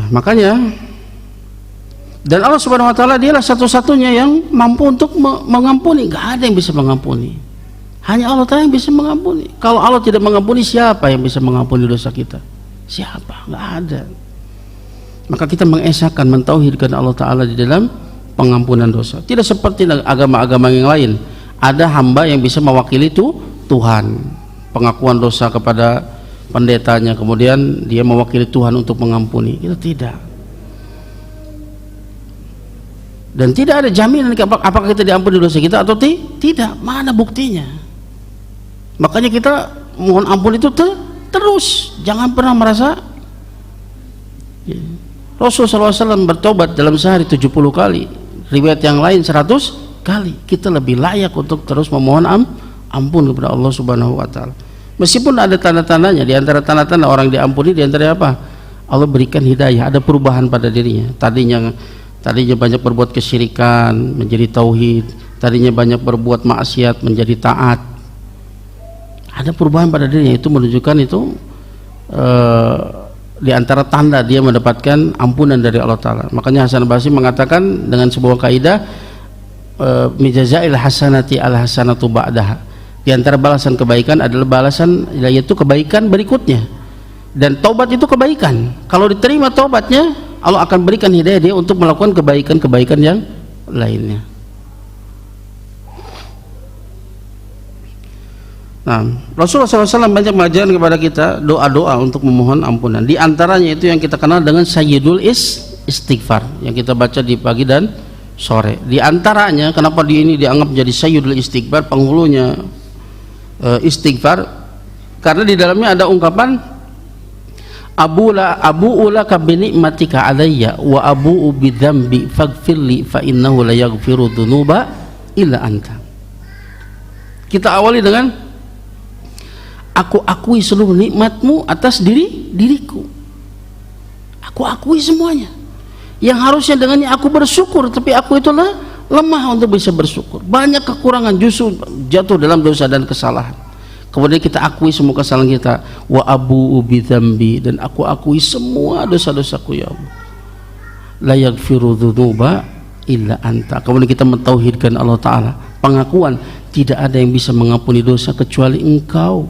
makanya. Dan Allah Subhanahu wa Ta'ala dialah satu-satunya yang mampu untuk mengampuni. Gak ada yang bisa mengampuni, hanya Allah Ta'ala yang bisa mengampuni. Kalau Allah tidak mengampuni, siapa yang bisa mengampuni dosa kita? Siapa? Gak ada. Maka kita mengesahkan, mentauhidkan Allah Ta'ala di dalam pengampunan dosa. Tidak seperti agama-agama yang lain, ada hamba yang bisa mewakili Tuhan, pengakuan dosa kepada pendetanya, kemudian dia mewakili Tuhan untuk mengampuni. Itu tidak. Dan tidak ada jaminan apakah kita diampuni dosa kita atau tidak. Mana buktinya? Makanya kita mohon ampun itu terus, jangan pernah merasa. Rasulullah SAW bertobat dalam sehari 70 kali, riwayat yang lain 100 kali. Kita lebih layak untuk terus memohon ampun kepada Allah Subhanahu wa taala. Meskipun ada tanda-tandanya, di antara tanda-tanda orang diampuni di antara apa? Allah berikan hidayah, ada perubahan pada dirinya. Tadinya banyak berbuat kesyirikan menjadi tauhid, tadinya banyak berbuat maksiat menjadi taat. Ada perubahan pada dirinya, itu menunjukkan itu di antara tanda dia mendapatkan ampunan dari Allah Ta'ala. Makanya Hasan Basri mengatakan dengan sebuah kaidah, mijazail hasanati al hasanatu ba'daha, di antara balasan kebaikan adalah balasan, yaitu kebaikan berikutnya. Dan taubat itu kebaikan, kalau diterima taubatnya Allah akan berikan hidayah dia untuk melakukan kebaikan-kebaikan yang lainnya. Nah, Rasulullah SAW banyak mengajarkan kepada kita doa-doa untuk memohon ampunan. Di antaranya itu yang kita kenal dengan Sayyidul Istighfar, yang kita baca di pagi dan sore. Di antaranya, kenapa ini dianggap menjadi Sayyidul Istighfar, penghulunya istighfar, karena di dalamnya ada ungkapan abu'ulaka binikmatika alayya wa abu'u bidzambi faghfirli fa innahu la yaghfiru dzunuba illa anta. Kita awali dengan aku akui seluruh nikmatmu atas diriku. Aku akui semuanya. Yang harusnya dengannya aku bersyukur, tapi aku itulah lemah untuk bisa bersyukur. Banyak kekurangan, justru jatuh dalam dosa dan kesalahan. Kemudian kita akui semua kesalahan kita, wa abu'u bidzambi, dan aku akui semua dosa-dosaku ya Allah. La yaghfiru dzunuba illa anta. Kemudian kita mentauhidkan Allah Ta'ala, pengakuan tidak ada yang bisa mengampuni dosa kecuali Engkau,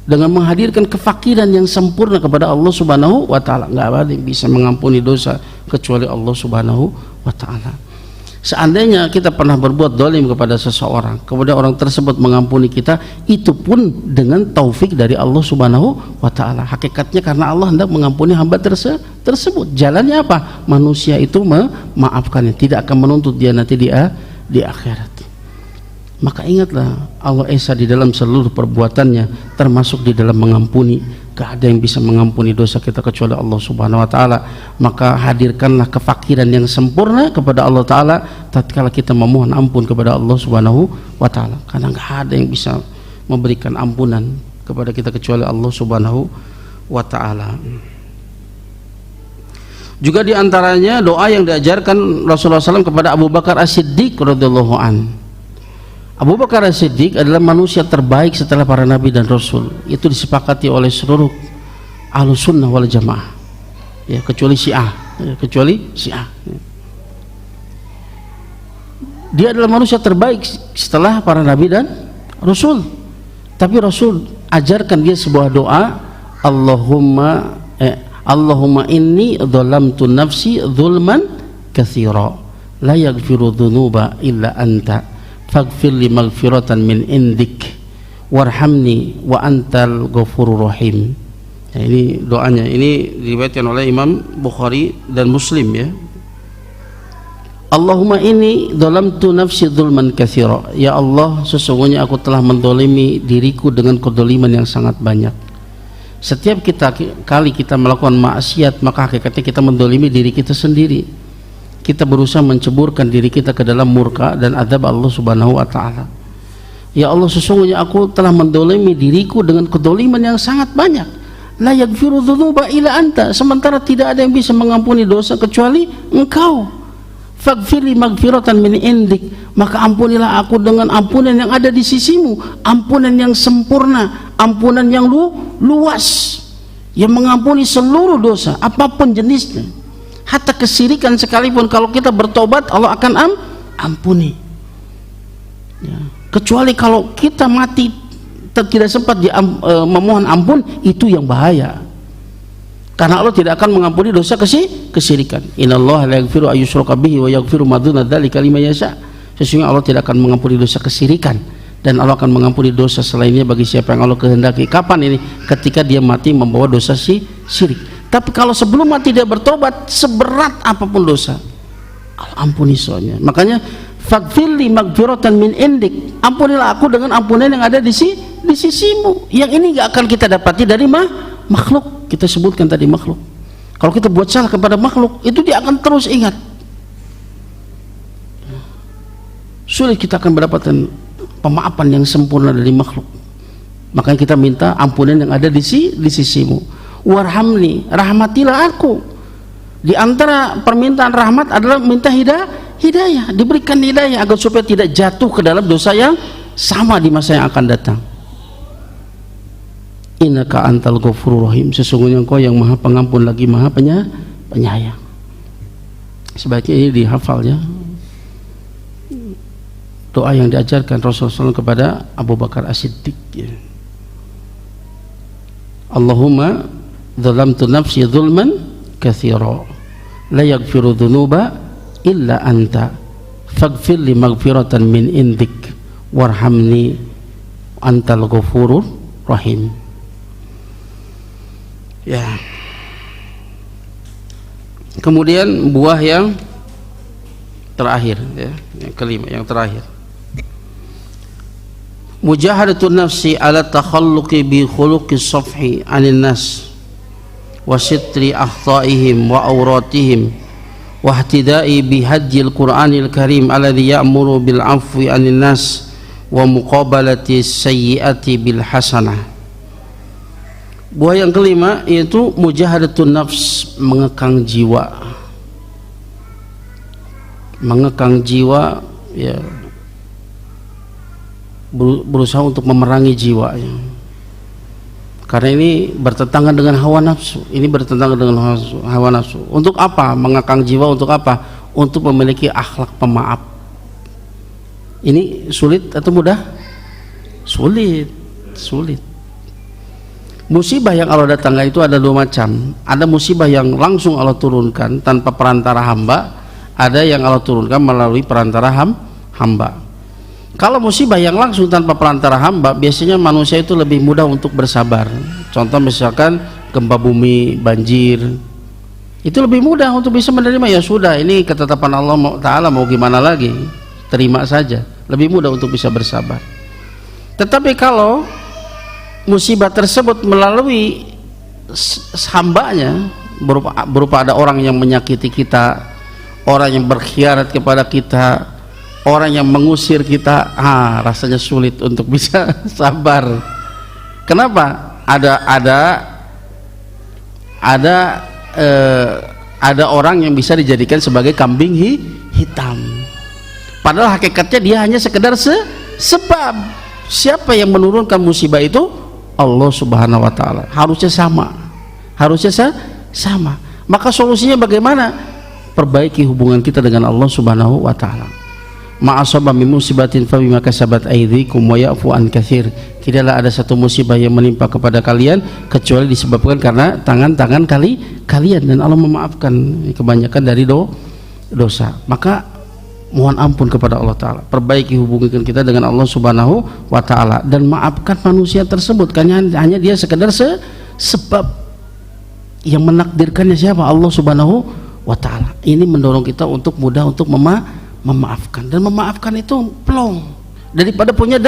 dengan menghadirkan kefakiran yang sempurna kepada Allah Subhanahu wa Ta'ala. Nggak ada yang bisa mengampuni dosa kecuali Allah Subhanahu wa Ta'ala. Seandainya kita pernah berbuat dolim kepada seseorang, kemudian orang tersebut mengampuni kita, itu pun dengan taufik dari Allah Subhanahu wa Ta'ala. Hakikatnya karena Allah hendak mengampuni hamba tersebut. Jalannya apa? Manusia itu memaafkannya, tidak akan menuntut dia nanti di akhirat. Maka ingatlah, Allah Esa di dalam seluruh perbuatannya, termasuk di dalam mengampuni. Gak ada yang bisa mengampuni dosa kita kecuali Allah Subhanahu wa Ta'ala. Maka hadirkanlah kefakiran yang sempurna kepada Allah Ta'ala tatkala kita memohon ampun kepada Allah Subhanahu wa Ta'ala, karena gak ada yang bisa memberikan ampunan kepada kita kecuali Allah Subhanahu wa Ta'ala. Juga diantaranya doa yang diajarkan Rasulullah SAW kepada Abu Bakar As-Siddiq radhiyallahu anhu. Abu Bakar As-Siddiq adalah manusia terbaik setelah para nabi dan rasul. Itu disepakati oleh seluruh Ahlus Sunnah wal Jamaah, ya, kecuali Syiah, Dia adalah manusia terbaik setelah para nabi dan rasul. Tapi Rasul ajarkan dia sebuah doa, Allahumma inni dhalamtu nafsi dzulman katsira la yaghfiru dzunuba illa anta faghfir li maghfiratan min indik warhamni wa antal ghafurur rahim. Ya, ini doanya, ini diriwayatkan oleh Imam Bukhari dan Muslim, ya. Allahumma inni dhalamtu nafsi dzulman katsira. Ya Allah, sesungguhnya aku telah mendolimi diriku dengan kedoliman yang sangat banyak. Setiap kali kita melakukan maksiat, maka hakikatnya kita mendolimi diri kita sendiri. Kita berusaha menceburkan diri kita ke dalam murka dan azab Allah Subhanahu wa Ta'ala. Ya Allah, sesungguhnya aku telah mendolimi diriku dengan kedoliman yang sangat banyak. La yaghfiru dzunuba illa anta, sementara tidak ada yang bisa mengampuni dosa kecuali Engkau. Faghfirli maghfiratan min indik, maka ampunilah aku dengan ampunan yang ada di sisimu, ampunan yang sempurna, ampunan yang luas, yang mengampuni seluruh dosa apapun jenisnya. Hatta kesyirikan sekalipun, kalau kita bertobat Allah akan ampuni, ya. Kecuali kalau kita mati tidak sempat memohon ampun, itu yang bahaya, karena Allah tidak akan mengampuni dosa kesyirikan. Innallaha la yaghfiru ayyushraka bihi wa yaghfiru ma duna dzalika liman yasha. Sesungguhnya Allah tidak akan mengampuni dosa kesyirikan, dan Allah akan mengampuni dosa selainnya bagi siapa yang Allah kehendaki. Kapan ini? Ketika dia mati membawa dosa syirik. Tapi kalau sebelum mati dia bertobat, seberat apapun dosa Allah ampuni soalnya. Makanya faghfirli maghfiratan min indik, ampunilah aku dengan ampunan yang ada di di sisimu. Yang ini nggak akan kita dapati dari makhluk. Kita sebutkan tadi makhluk. Kalau kita buat salah kepada makhluk, itu dia akan terus ingat. Sulit kita akan mendapatkan pemaafan yang sempurna dari makhluk. Makanya kita minta ampunan yang ada di sisimu. Warhamni, rahmatilah aku. Di antara permintaan rahmat adalah minta hidayah, diberikan hidayah agar supaya tidak jatuh ke dalam dosa yang sama di masa yang akan datang. Innaka antal ghafurur rahim, sesungguhnya engkau yang maha pengampun lagi maha penyayang. Sebaiknya ini dihafal ya, doa yang diajarkan Rasulullah SAW kepada Abu Bakar As-Siddiq ya. Allahumma zalamtu nafsi zulman katsira la yaghfiru dzunuba illa anta faghfir li maghfiratan min indik warhamni antal ghafurur rahim. Ya. Kemudian buah yang terakhir ya, yang kelima, yang terakhir. Mujahadatun nafsi ala takhalluqi bi khuluqis safhi 'anil nas wa sitri akhtaihim wa awratihim wa ihtida'i bi hajjil Qur'anil Karim alladhi ya'muru bil 'afwi 'anil nas wa muqabalati sayyiati bil hasanah. Buah yang kelima yaitu mujahadatun nafs, mengekang jiwa. Mengekang jiwa ya, berusaha untuk memerangi jiwa ya. Karena ini bertentangan dengan hawa nafsu. Ini bertentangan dengan hawa nafsu. Untuk apa mengekang jiwa? Untuk apa? Untuk memiliki akhlak pemaaf. Ini sulit atau mudah? Sulit. Musibah yang Allah datangkan itu ada dua macam. Ada musibah yang langsung Allah turunkan tanpa perantara hamba, ada yang Allah turunkan melalui perantara hamba. Kalau musibah yang langsung tanpa perantara hamba, biasanya manusia itu lebih mudah untuk bersabar. Contoh misalkan gempa bumi, banjir, itu lebih mudah untuk bisa menerima. Ya sudah, ini ketetapan Allah Ta'ala, mau gimana lagi, terima saja. Lebih mudah untuk bisa bersabar. Tetapi kalau musibah tersebut melalui hambanya, berupa ada orang yang menyakiti kita, orang yang berkhianat kepada kita, orang yang mengusir kita, rasanya sulit untuk bisa sabar. Kenapa? Ada orang yang bisa dijadikan sebagai kambing hitam, padahal hakikatnya dia hanya sekedar sebab. Siapa yang menurunkan musibah itu? Allah Subhanahu wa Ta'ala. Harusnya sama. Maka solusinya bagaimana? Perbaiki hubungan kita dengan Allah Subhanahu wa Ta'ala. Ma'asaba min musibatin fa bima kasabat aydikum wa ya'fu an katsir. Tidaklah ada satu musibah yang menimpa kepada kalian kecuali disebabkan karena tangan-tangan kalian, dan Allah memaafkan kebanyakan dari dosa. Maka mohon ampun kepada Allah Ta'ala, perbaiki hubungan kita dengan Allah Subhanahu wa Ta'ala, dan maafkan manusia tersebut, karena hanya dia sekedar sebab. Yang menakdirkannya siapa? Allah Subhanahu wa Ta'ala. Ini mendorong kita untuk mudah untuk memaafkan, dan memaafkan itu plong daripada punya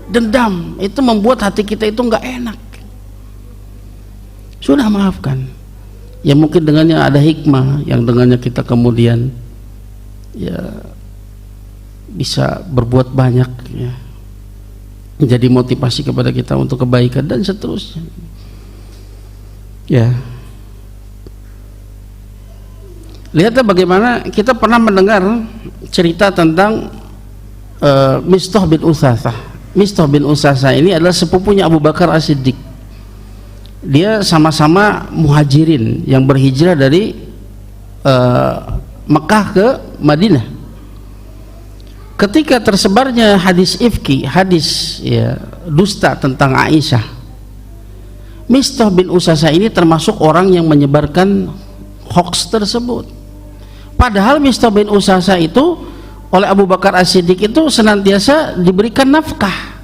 dendam. Itu membuat hati kita itu nggak enak. Sudah maafkan, ya mungkin dengannya ada hikmah yang dengannya kita kemudian ya bisa berbuat banyak ya, menjadi motivasi kepada kita untuk kebaikan dan seterusnya ya. Lihatlah bagaimana kita pernah mendengar cerita tentang Mistah bin Utsasah. Mistah bin Utsasah ini adalah sepupunya Abu Bakar As-Siddiq. Dia sama-sama muhajirin yang berhijrah dari Mekah ke Madinah. Ketika tersebarnya hadis ifki, hadis ya, dusta tentang Aisyah, Mistah bin Utsasah ini termasuk orang yang menyebarkan hoax tersebut. Padahal Mistah bin Utsasah itu oleh Abu Bakar As-Siddiq itu senantiasa diberikan nafkah,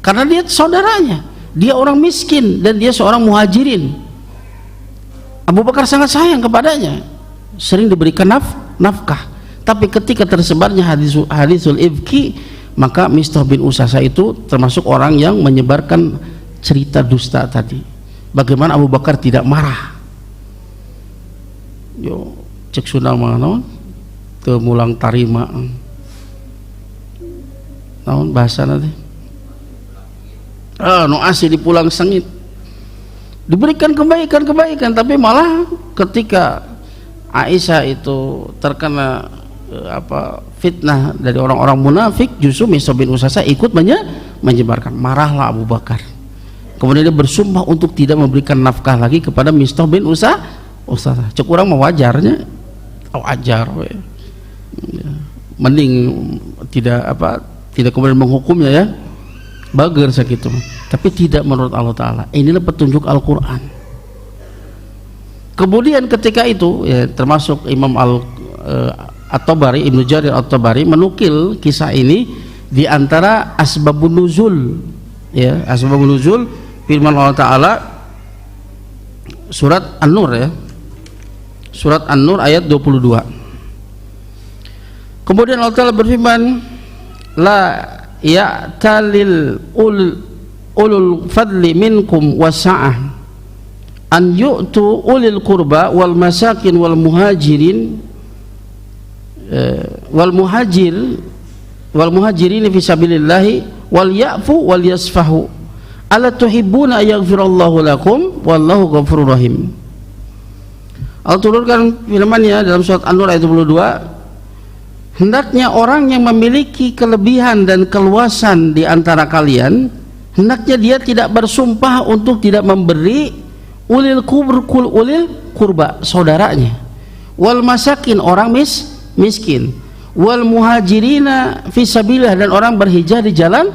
karena dia saudaranya, dia orang miskin dan dia seorang muhajirin. Abu Bakar sangat sayang kepadanya, sering diberikan nafkah. Tapi ketika tersebarnya hadisul ifki, maka Mistah bin Usasa itu termasuk orang yang menyebarkan cerita dusta tadi. Bagaimana Abu Bakar tidak marah? Yo cek Sunda mah naon teu mulang tarima naon bahasa nanti nu asli dipulang sengit, diberikan kebaikan, tapi malah ketika Aisyah itu terkena fitnah dari orang-orang munafik, justru Mistah bin Usasa ikut menyebarkan. Marahlah Abu Bakar, kemudian dia bersumpah untuk tidak memberikan nafkah lagi kepada Mistah bin Usasa. Cek urang mah wajarnya wajar ya. Mending tidak kemudian menghukumnya ya, bager sakitu, tapi tidak menurut Allah Ta'ala. Inilah petunjuk Al-Quran. Kemudian ketika itu ya, termasuk Imam At-Tabari, Ibnu Jarir At-Tabari menukil kisah ini di antara asbabun nuzul ya, asbabun nuzul firman Allah Ta'ala surat An-Nur ya, surat An-Nur ayat 22. Kemudian Allah Ta'ala berfirman, la ya'talil ulul fadli minkum wasa'ah an yu'tu ulil qurba wal masakin wal muhajirin wal muhajirin fi sabilillahi wal ya'fu wal yasfahu ala tuhibbuna yaghfirallahu lakum wallahu ghafurur rahim. Allah turunkan firman-Nya dalam surat An-Nur ayat 22, hendaknya orang yang memiliki kelebihan dan keluasan di antara kalian, hendaknya dia tidak bersumpah untuk tidak memberi ulil kurba saudaranya, wal masakin orang miskin, wal muhajirina fisabilillah dan orang berhijrah di jalan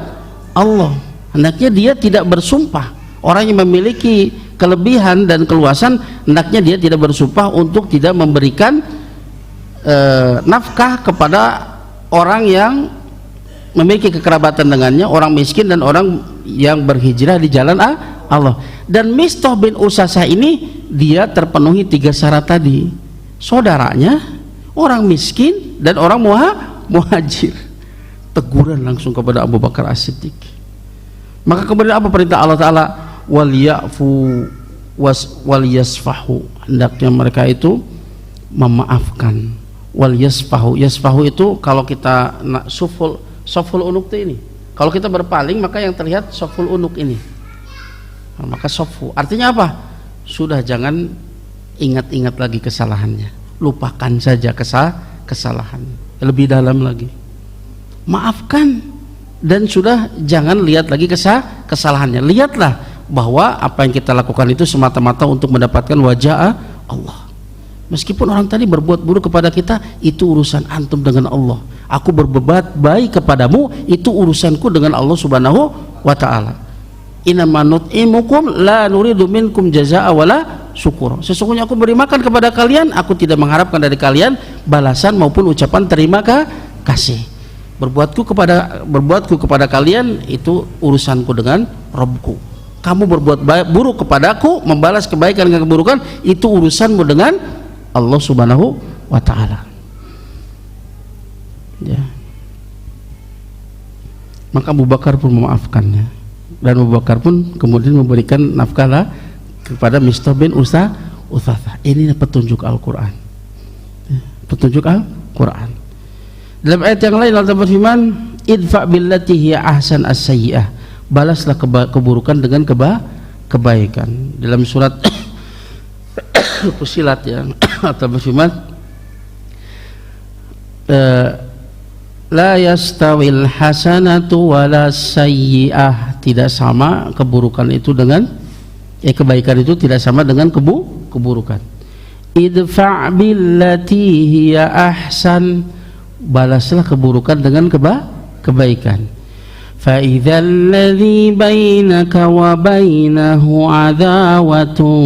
Allah. Hendaknya dia tidak bersumpah. Orang yang memiliki kelebihan dan keluasan, hendaknya dia tidak bersumpah untuk tidak memberikan nafkah kepada orang yang memiliki kekerabatan dengannya, orang miskin dan orang yang berhijrah di jalan Allah. Dan Mistah bin Usasa ini dia terpenuhi 3 syarat tadi: saudaranya, orang miskin, dan orang muhajir. Teguran langsung kepada Abu Bakar As-Siddiq. Maka kemudian apa perintah Allah Ta'ala? Wal ya'fu wal yasfahu, hendaknya mereka itu memaafkan. Wal yasfahu, yasfahu itu kalau kita soful unuk ini, kalau kita berpaling maka yang terlihat soful unuk ini, maka sofu artinya apa? Sudah jangan ingat-ingat lagi kesalahannya, lupakan saja kesalahan, lebih dalam lagi maafkan, dan sudah jangan lihat lagi kesalahannya. Lihatlah bahwa apa yang kita lakukan itu semata-mata untuk mendapatkan wajah Allah. Meskipun orang tadi berbuat buruk kepada kita, itu urusan antum dengan Allah. Aku berbuat baik kepadamu, itu urusanku dengan Allah Subhanahu wa Ta'ala. Innama nut'imukum la nuridu minkum jazaa'a wala syukur. Sesungguhnya aku beri makan kepada kalian, aku tidak mengharapkan dari kalian balasan maupun ucapan terima kasih. Berbuatku kepada kalian itu urusanku dengan Rabbku. Kamu berbuat buruk kepadaku, membalas kebaikan dengan keburukan, itu urusanmu dengan Allah Subhanahu wa Ta'ala. Ya. Maka Abu Bakar pun memaafkannya, dan Abu Bakar pun kemudian memberikan nafkah kepada Mistah bin Usasa. Ini petunjuk Al-Quran. Petunjuk Al-Quran. Dalam ayat yang lain Allah berfirman, idfa billati hiya ahsan as-sayyi'ah, balaslah keburukan dengan kebaikan. Dalam surat Fusilat ya, atau berfirman, la yastawil hasanatu wala sayyi'ah, tidak sama keburukan itu dengan kebaikan itu tidak sama dengan keburukan. Idfa' billati hiya ahsan, balaslah keburukan dengan kebaikan. Fa idzal ladzi bainaka wa bainahu adawatun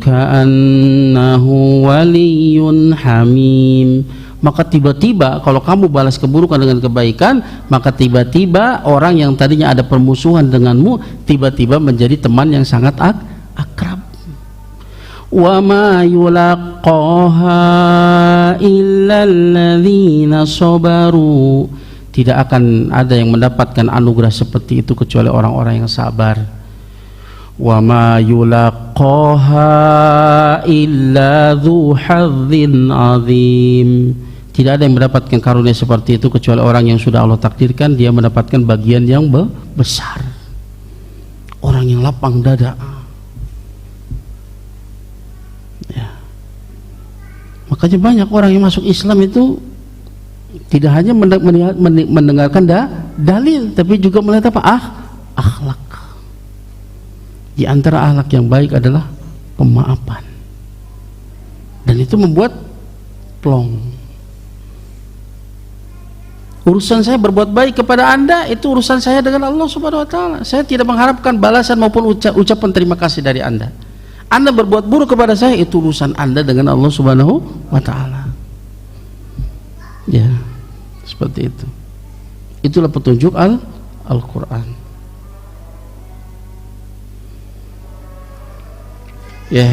ka'annahu waliyyun hamim, maka tiba-tiba kalau kamu balas keburukan dengan kebaikan, maka tiba-tiba orang yang tadinya ada permusuhan denganmu tiba-tiba menjadi teman yang sangat akrab. Wa ma yulaqaha illa alladzina sabaru, Tidak akan ada yang mendapatkan anugerah seperti itu kecuali orang-orang yang sabar. Wa ma yulaqaha illa dzu hadzin azim. Tidak ada yang mendapatkan karunia seperti itu kecuali orang yang sudah Allah takdirkan dia mendapatkan bagian yang besar. Orang yang lapang dada. Ya. Makanya banyak orang yang masuk Islam itu tidak hanya mendengarkan dalil, tapi juga melihat apa? Akhlak. Di antara akhlak yang baik adalah pemaafan. Dan itu membuat plong. Urusan saya berbuat baik kepada Anda itu urusan saya dengan Allah Subhanahu wa taala. Saya tidak mengharapkan balasan maupun ucapan terima kasih dari Anda. Anda berbuat buruk kepada saya itu urusan Anda dengan Allah Subhanahu wa taala. Ya, seperti itu. Itulah petunjuk Al-Quran. Ya.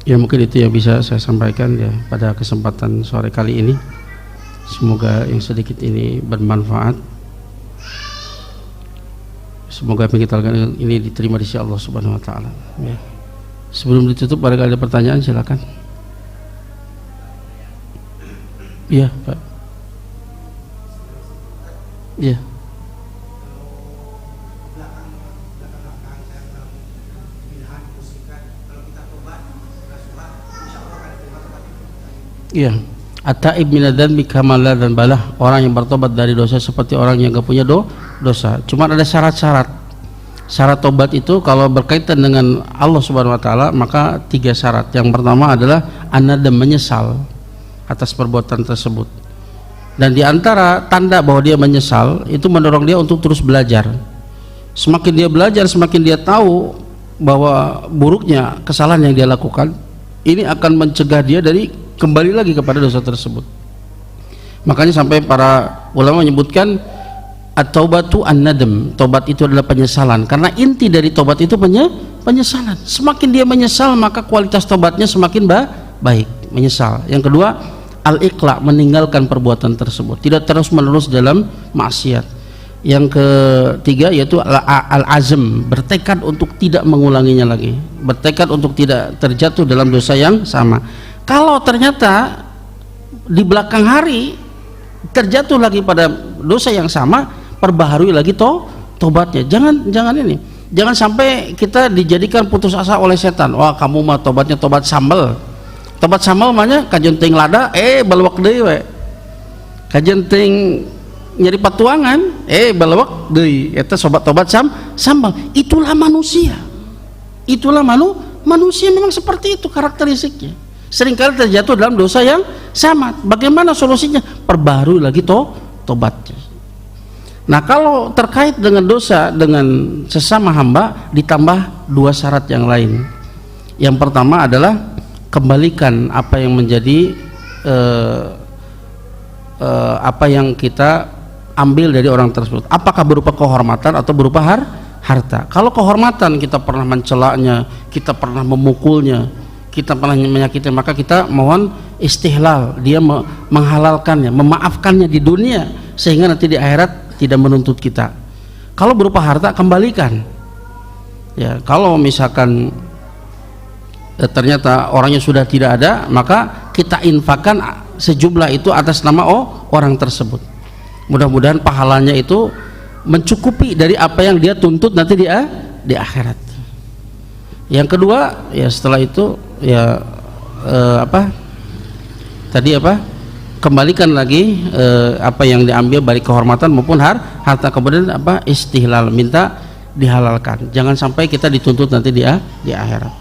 Ya, mungkin itu yang bisa saya sampaikan ya pada kesempatan sore kali ini. Semoga yang sedikit ini bermanfaat. Semoga apa yang kita lakukan ini diterima di sisi Allah Subhanahu wa taala. Ya. Sebelum ditutup, barangkali ada pertanyaan, silakan. Iya, Pak. Iya. Iya. At-taib minadz-dzambi kama la dzambalah. Orang yang bertobat dari dosa seperti orang yang enggak punya dosa. Cuma ada syarat-syarat. Syarat tobat itu kalau berkaitan dengan Allah Subhanahu wa taala maka 3 syarat. Yang pertama adalah an-nadam, menyesal atas perbuatan tersebut. Dan di antara tanda bahwa dia menyesal itu mendorong dia untuk terus belajar. Semakin dia belajar, semakin dia tahu bahwa buruknya kesalahan yang dia lakukan, ini akan mencegah dia dari kembali lagi kepada dosa tersebut. Makanya sampai para ulama menyebutkan at-taubatu an-nadam. Tobat itu adalah penyesalan, karena inti dari tobat itu penyesalan. Semakin dia menyesal maka kualitas tobatnya semakin baik. Menyesal. Yang kedua, al-iqla, meninggalkan perbuatan tersebut, tidak terus menerus dalam maksiat. Yang ketiga yaitu al-azm, bertekad untuk tidak mengulanginya lagi, bertekad untuk tidak terjatuh dalam dosa yang sama. Kalau ternyata di belakang hari terjatuh lagi pada dosa yang sama, perbaharui lagi tobatnya. Jangan sampai kita dijadikan putus asa oleh setan. Wah, kamu mah tobatnya tobat sambal. Tobat sambal makanya kajen ting lada balewak deui we. Kajen ting nyari patuangan balewak deui. Eta sobat tobat sambal. Itulah manusia. Itulah manusia, memang seperti itu karakteristiknya. Seringkali terjatuh dalam dosa yang sama. Bagaimana solusinya? Perbaharui lagi tobatnya. Nah, kalau terkait dengan dosa dengan sesama hamba ditambah 2 syarat yang lain. Yang pertama adalah kembalikan apa yang menjadi apa yang kita ambil dari orang tersebut. Apakah berupa kehormatan atau berupa harta? Kalau kehormatan, kita pernah mencelaknya, kita pernah memukulnya, kita pernah menyakiti, maka kita mohon istihlal, dia menghalalkannya, memaafkannya di dunia sehingga nanti di akhirat tidak menuntut kita. Kalau berupa harta, kembalikan. Ya, kalau misalkan ternyata orangnya sudah tidak ada, maka kita infakkan sejumlah itu atas nama orang tersebut. Mudah-mudahan pahalanya itu mencukupi dari apa yang dia tuntut nanti di akhirat. Yang kedua, ya setelah itu ya kembalikan lagi apa yang diambil baik kehormatan maupun harta. Kemudian istihlal, minta dihalalkan. Jangan sampai kita dituntut nanti di akhirat.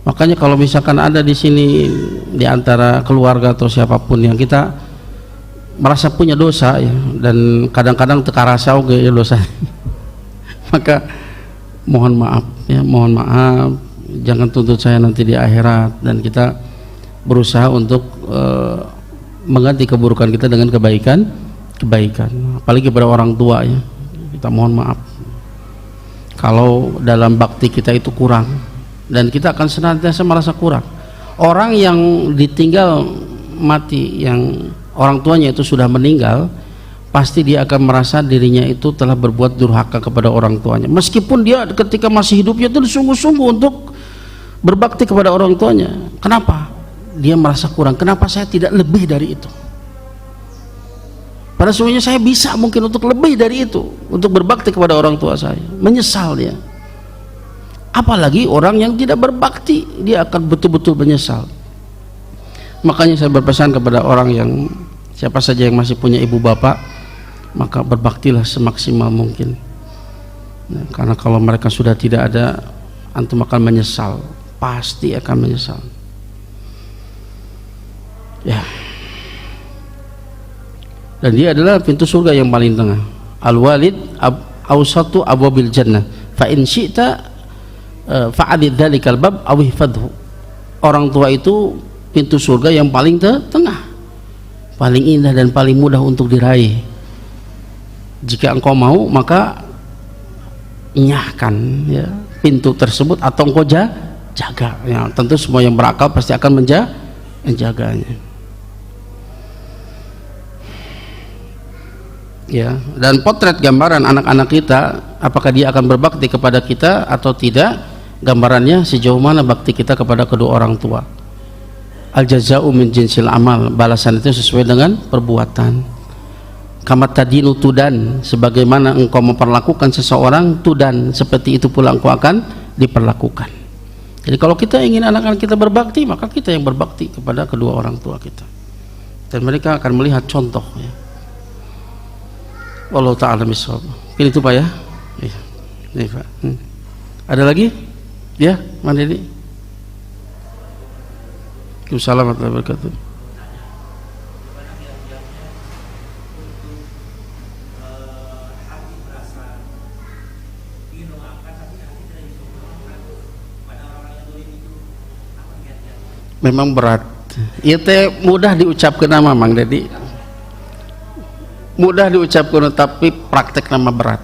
Makanya kalau misalkan ada di sini di antara keluarga atau siapapun yang kita merasa punya dosa ya, dan kadang-kadang tekarasa oke ya dosa, maka mohon maaf ya, mohon maaf, jangan tuntut saya nanti di akhirat, dan kita berusaha untuk mengganti keburukan kita dengan kebaikan, apalagi kepada orang tua ya, kita mohon maaf kalau dalam bakti kita itu kurang, dan kita akan senantiasa merasa kurang. Orang yang ditinggal mati, yang orang tuanya itu sudah meninggal, pasti dia akan merasa dirinya itu telah berbuat durhaka kepada orang tuanya, meskipun dia ketika masih hidupnya itu sungguh-sungguh untuk berbakti kepada orang tuanya. Kenapa? Dia merasa kurang, kenapa saya tidak lebih dari itu? Pada sesungguhnya saya bisa mungkin untuk lebih dari itu, untuk berbakti kepada orang tua saya. Menyesal dia. Apalagi orang yang tidak berbakti, dia akan betul-betul menyesal. Makanya saya berpesan kepada orang yang, siapa saja yang masih punya ibu bapak, maka berbaktilah semaksimal mungkin. Nah, karena kalau mereka sudah tidak ada, antum akan menyesal, pasti akan menyesal. Ya. Dan dia adalah pintu surga yang paling tengah. Al-walid awsatu abwabil jannah fa in syi'ta fa'adid dzalikal bab aw ihfadhu. Orang tua itu pintu surga yang paling tengah, paling indah dan paling mudah untuk diraih. Jika engkau mau, maka nyahkan ya pintu tersebut, atau engkau jaga. Ya, tentu semua yang berakal pasti akan menjaganya. Ya, dan potret gambaran anak-anak kita, apakah dia akan berbakti kepada kita atau tidak, gambarannya sejauh mana bakti kita kepada kedua orang tua. Al jaza'u min jinsil amal, balasan itu sesuai dengan perbuatan. Kamat tadinu tudan, sebagaimana engkau memperlakukan seseorang, tudan, seperti itu pula engkau akan diperlakukan. Jadi kalau kita ingin anak-anak kita berbakti, maka kita yang berbakti kepada kedua orang tua kita, dan mereka akan melihat contoh ya. Wallahu ta'ala bishawab. Ini itu Pak ya. Iya. Nih Pak. Ada lagi? Ya, mana ini? Waalaikumsalam warahmatullahi wabarakatuh. Memang berat. Itu mudah diucapkan nama Mang Dedi. Mudah diucapkan, tapi praktek nama berat.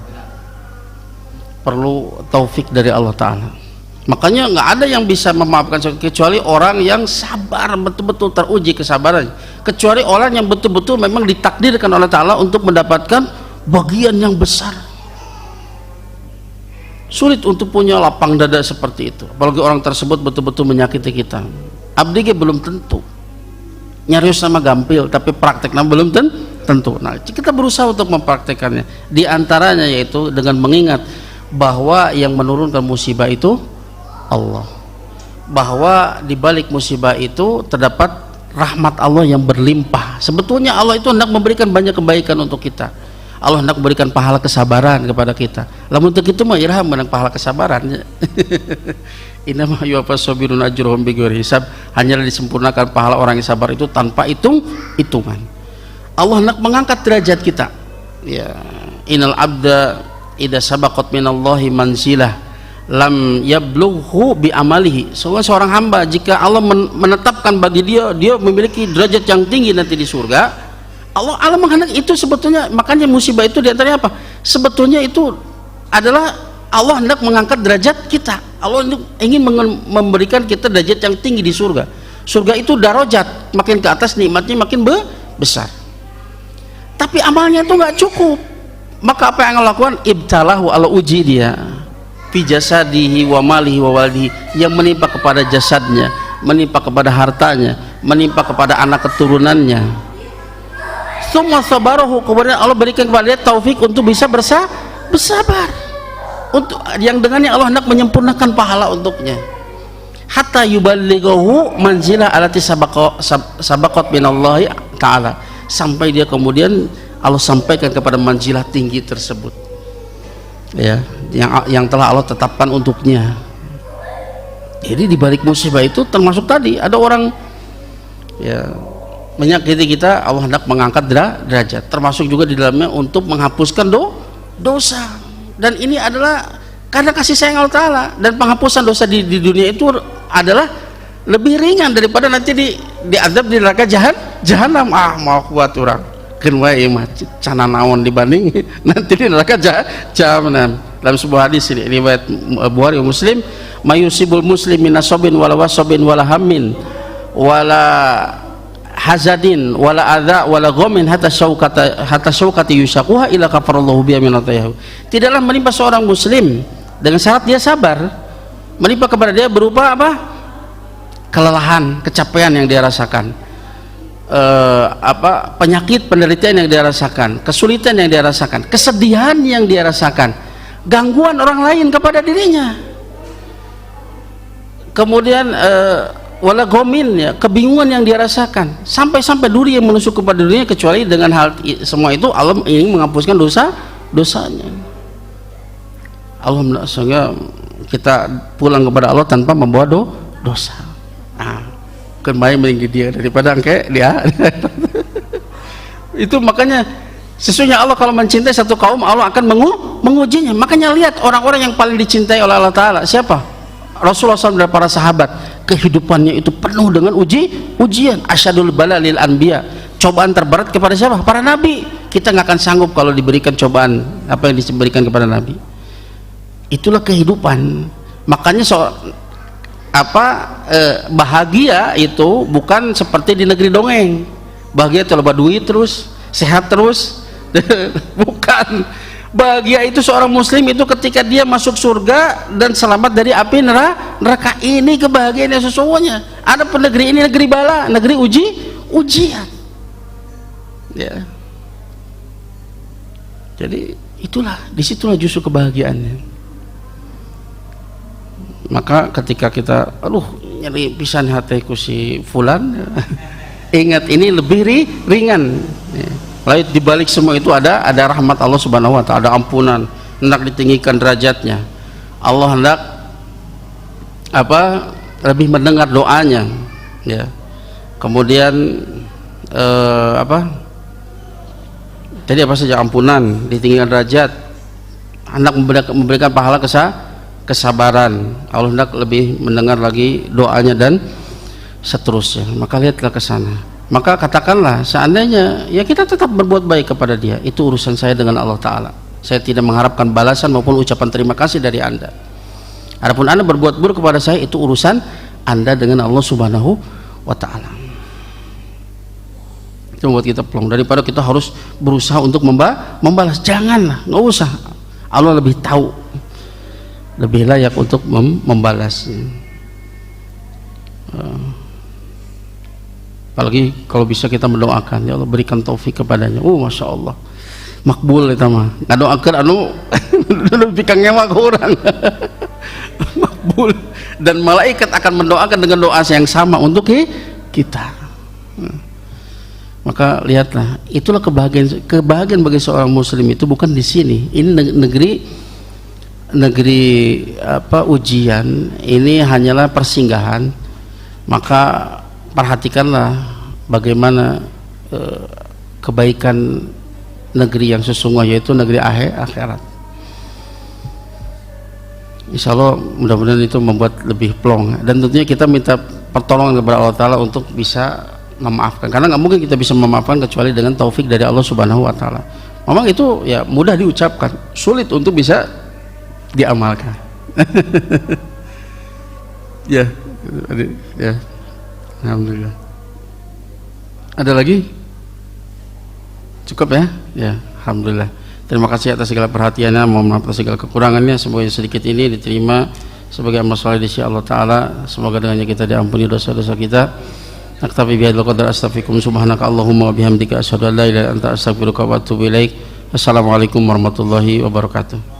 Perlu taufik dari Allah Ta'ala. Makanya nggak ada yang bisa memaafkan kecuali orang yang sabar, betul-betul teruji kesabarannya. Kecuali orang yang betul-betul memang ditakdirkan oleh Ta'ala untuk mendapatkan bagian yang besar. Sulit untuk punya lapang dada seperti itu, apalagi orang tersebut betul-betul menyakiti kita. Abdi belum tentu. Nyarius sama gampil, tapi praktek nama belum tentu. Nah, kita berusaha untuk mempraktekannya. Di antaranya yaitu dengan mengingat bahwa yang menurunkan musibah itu Allah. Bahwa di balik musibah itu terdapat rahmat Allah yang berlimpah. Sebetulnya Allah itu hendak memberikan banyak kebaikan untuk kita. Allah hendak memberikan pahala kesabaran kepada kita. Lamun untuk itu mah irham menang pahala kesabaran. Innama yuwaffas sabirun ajruhum bighairi hisab, hanyalah disempurnakan pahala orang yang sabar itu tanpa hitungan. Allah hendak mengangkat derajat kita. Ya, innal abda idza sabaqat minallahi manzilah lam yablughu bi amalihi. Seorang hamba jika Allah menetapkan bagi dia memiliki derajat yang tinggi nanti di surga, Allah menghendaki itu sebetulnya. Makanya musibah itu diantaranya apa? Sebetulnya itu adalah Allah hendak mengangkat derajat kita. Allah ingin memberikan kita derajat yang tinggi di surga. Surga itu darajat, makin ke atas nikmatnya makin besar. Tapi amalnya itu nggak cukup. Maka apa yang Allah lakukan? Ibtalahu, Allah uji dia fi jasadihi wa malihi wa walihi, yang menimpa kepada jasadnya, menimpa kepada hartanya, menimpa kepada anak keturunannya. Tsumma sabarahu, kemudian Allah berikan kepada dia taufik untuk bisa bersabar. Untuk yang dengannya Allah hendak menyempurnakan pahala untuknya. Hatta yuballighahu manzilah allati sabaqat minallahi ta'ala, sampai dia kemudian Allah sampaikan kepada manzilah tinggi tersebut. Ya, yang telah Allah tetapkan untuknya. Jadi di balik musibah itu termasuk tadi ada orang ya menyakiti kita, Allah hendak mengangkat derajat, termasuk juga di dalamnya untuk menghapuskan dosa. Dan ini adalah karena kasih sayang Allah Ta'ala, dan penghapusan dosa di dunia itu adalah lebih ringan daripada nanti diadab di neraka jahanam. Mau kuat orang kenwai macet cana naon dibanding nanti di neraka jahanam. Dalam sebuah hadis ini riwayat Bukhari Muslim, mayusibul muslim minasobin wala wasobin wala hammin wala hazadin wala adza wala ghamin hatta syaukati yusaquha ila kafarallahu biha min atayahu. Tidaklah menimpa seorang muslim dengan syarat dia sabar, menimpa kepada dia berupa apa? Kelelahan, kecapean yang dia rasakan, penyakit, penderitaan yang dia rasakan, kesulitan yang dia rasakan, kesedihan yang dia rasakan, gangguan orang lain kepada dirinya, kemudian wala gomin, ya, kebingungan yang dia rasakan, sampai duri yang menusuk kepada dirinya, kecuali dengan hal semua itu Allah ingin menghapuskan dosanya. Allah, sehingga kita pulang kepada Allah tanpa membawa dosa. Nah, kembali melingkir dia daripada angke dia. Itu makanya sesungguhnya Allah kalau mencintai satu kaum, Allah akan mengujinya. Makanya lihat orang-orang yang paling dicintai oleh Allah Ta'ala siapa? Rasulullah SAW dan para sahabat, kehidupannya itu penuh dengan ujian. Asyadul bala lil anbiya, cobaan terberat kepada siapa? Para nabi. Kita nggak akan sanggup kalau diberikan cobaan apa yang diberikan kepada nabi. Itulah kehidupan. Makanya bahagia itu bukan seperti di negeri dongeng, bahagia itu lebat duit terus, sehat terus. Bukan. Bahagia itu seorang muslim itu ketika dia masuk surga dan selamat dari api neraka. Ini kebahagiaan yang sesungguhnya. Ada pun negeri ini negeri bala, negeri ujian. Ya. Jadi disitulah justru kebahagiaannya. Maka ketika kita nyari pisan hatiku si fulan, ingat ini lebih ringan. Ya. Lalu dibalik semua itu ada rahmat Allah Subhanahu wa Ta'ala, ada ampunan, hendak ditinggikan derajatnya. Allah hendak lebih mendengar doanya, ya. Kemudian tadi apa saja, ampunan, ditinggikan derajat, hendak memberikan pahala kesabaran. Allah hendak lebih mendengar lagi doanya dan seterusnya. Maka lihatlah ke sana. Maka katakanlah, seandainya ya kita tetap berbuat baik kepada dia, itu urusan saya dengan Allah Ta'ala. Saya tidak mengharapkan balasan maupun ucapan terima kasih dari Anda. Adapun Anda berbuat buruk kepada saya, itu urusan Anda dengan Allah Subhanahu wa Ta'ala. Itu membuat kita plong. Daripada kita harus berusaha untuk membalas, janganlah, nggak usah. Allah lebih tahu, lebih layak untuk membalas. Apalagi kalau bisa kita mendoakan, ya Allah berikan taufik kepadanya. Masya Allah, makbul itu mah. Nggak doakan lebih ngewa ke orang. Makbul, dan malaikat akan mendoakan dengan doa yang sama untuk kita. Maka lihatlah, itulah kebahagiaan bagi seorang muslim itu bukan di sini. Ini negeri ujian. Ini hanyalah persinggahan. Maka perhatikanlah bagaimana kebaikan negeri yang sesungguhnya, yaitu negeri akhirat. Insya Allah mudah-mudahan itu membuat lebih plong, dan tentunya kita minta pertolongan kepada Allah Ta'ala untuk bisa memaafkan, karena nggak mungkin kita bisa memaafkan kecuali dengan taufik dari Allah Subhanahu wa Ta'ala. Memang itu ya mudah diucapkan, sulit untuk bisa diamalkan. Ya. Alhamdulillah. Ada lagi? Cukup ya? Ya, alhamdulillah. Terima kasih atas segala perhatiannya, mohon maaf atas segala kekurangannya. Semoga sedikit ini diterima sebagai amal saleh di sisi Allah Ta'ala. Semoga dengannya kita diampuni dosa-dosa kita. Naktafi bihadzal qadar, astaghfirukum subhanaka Allahumma wa bihamdika asyhadu an la ilaha illa anta astaghfiruka wa atubu ilaik. Assalamualaikum warahmatullahi wabarakatuh.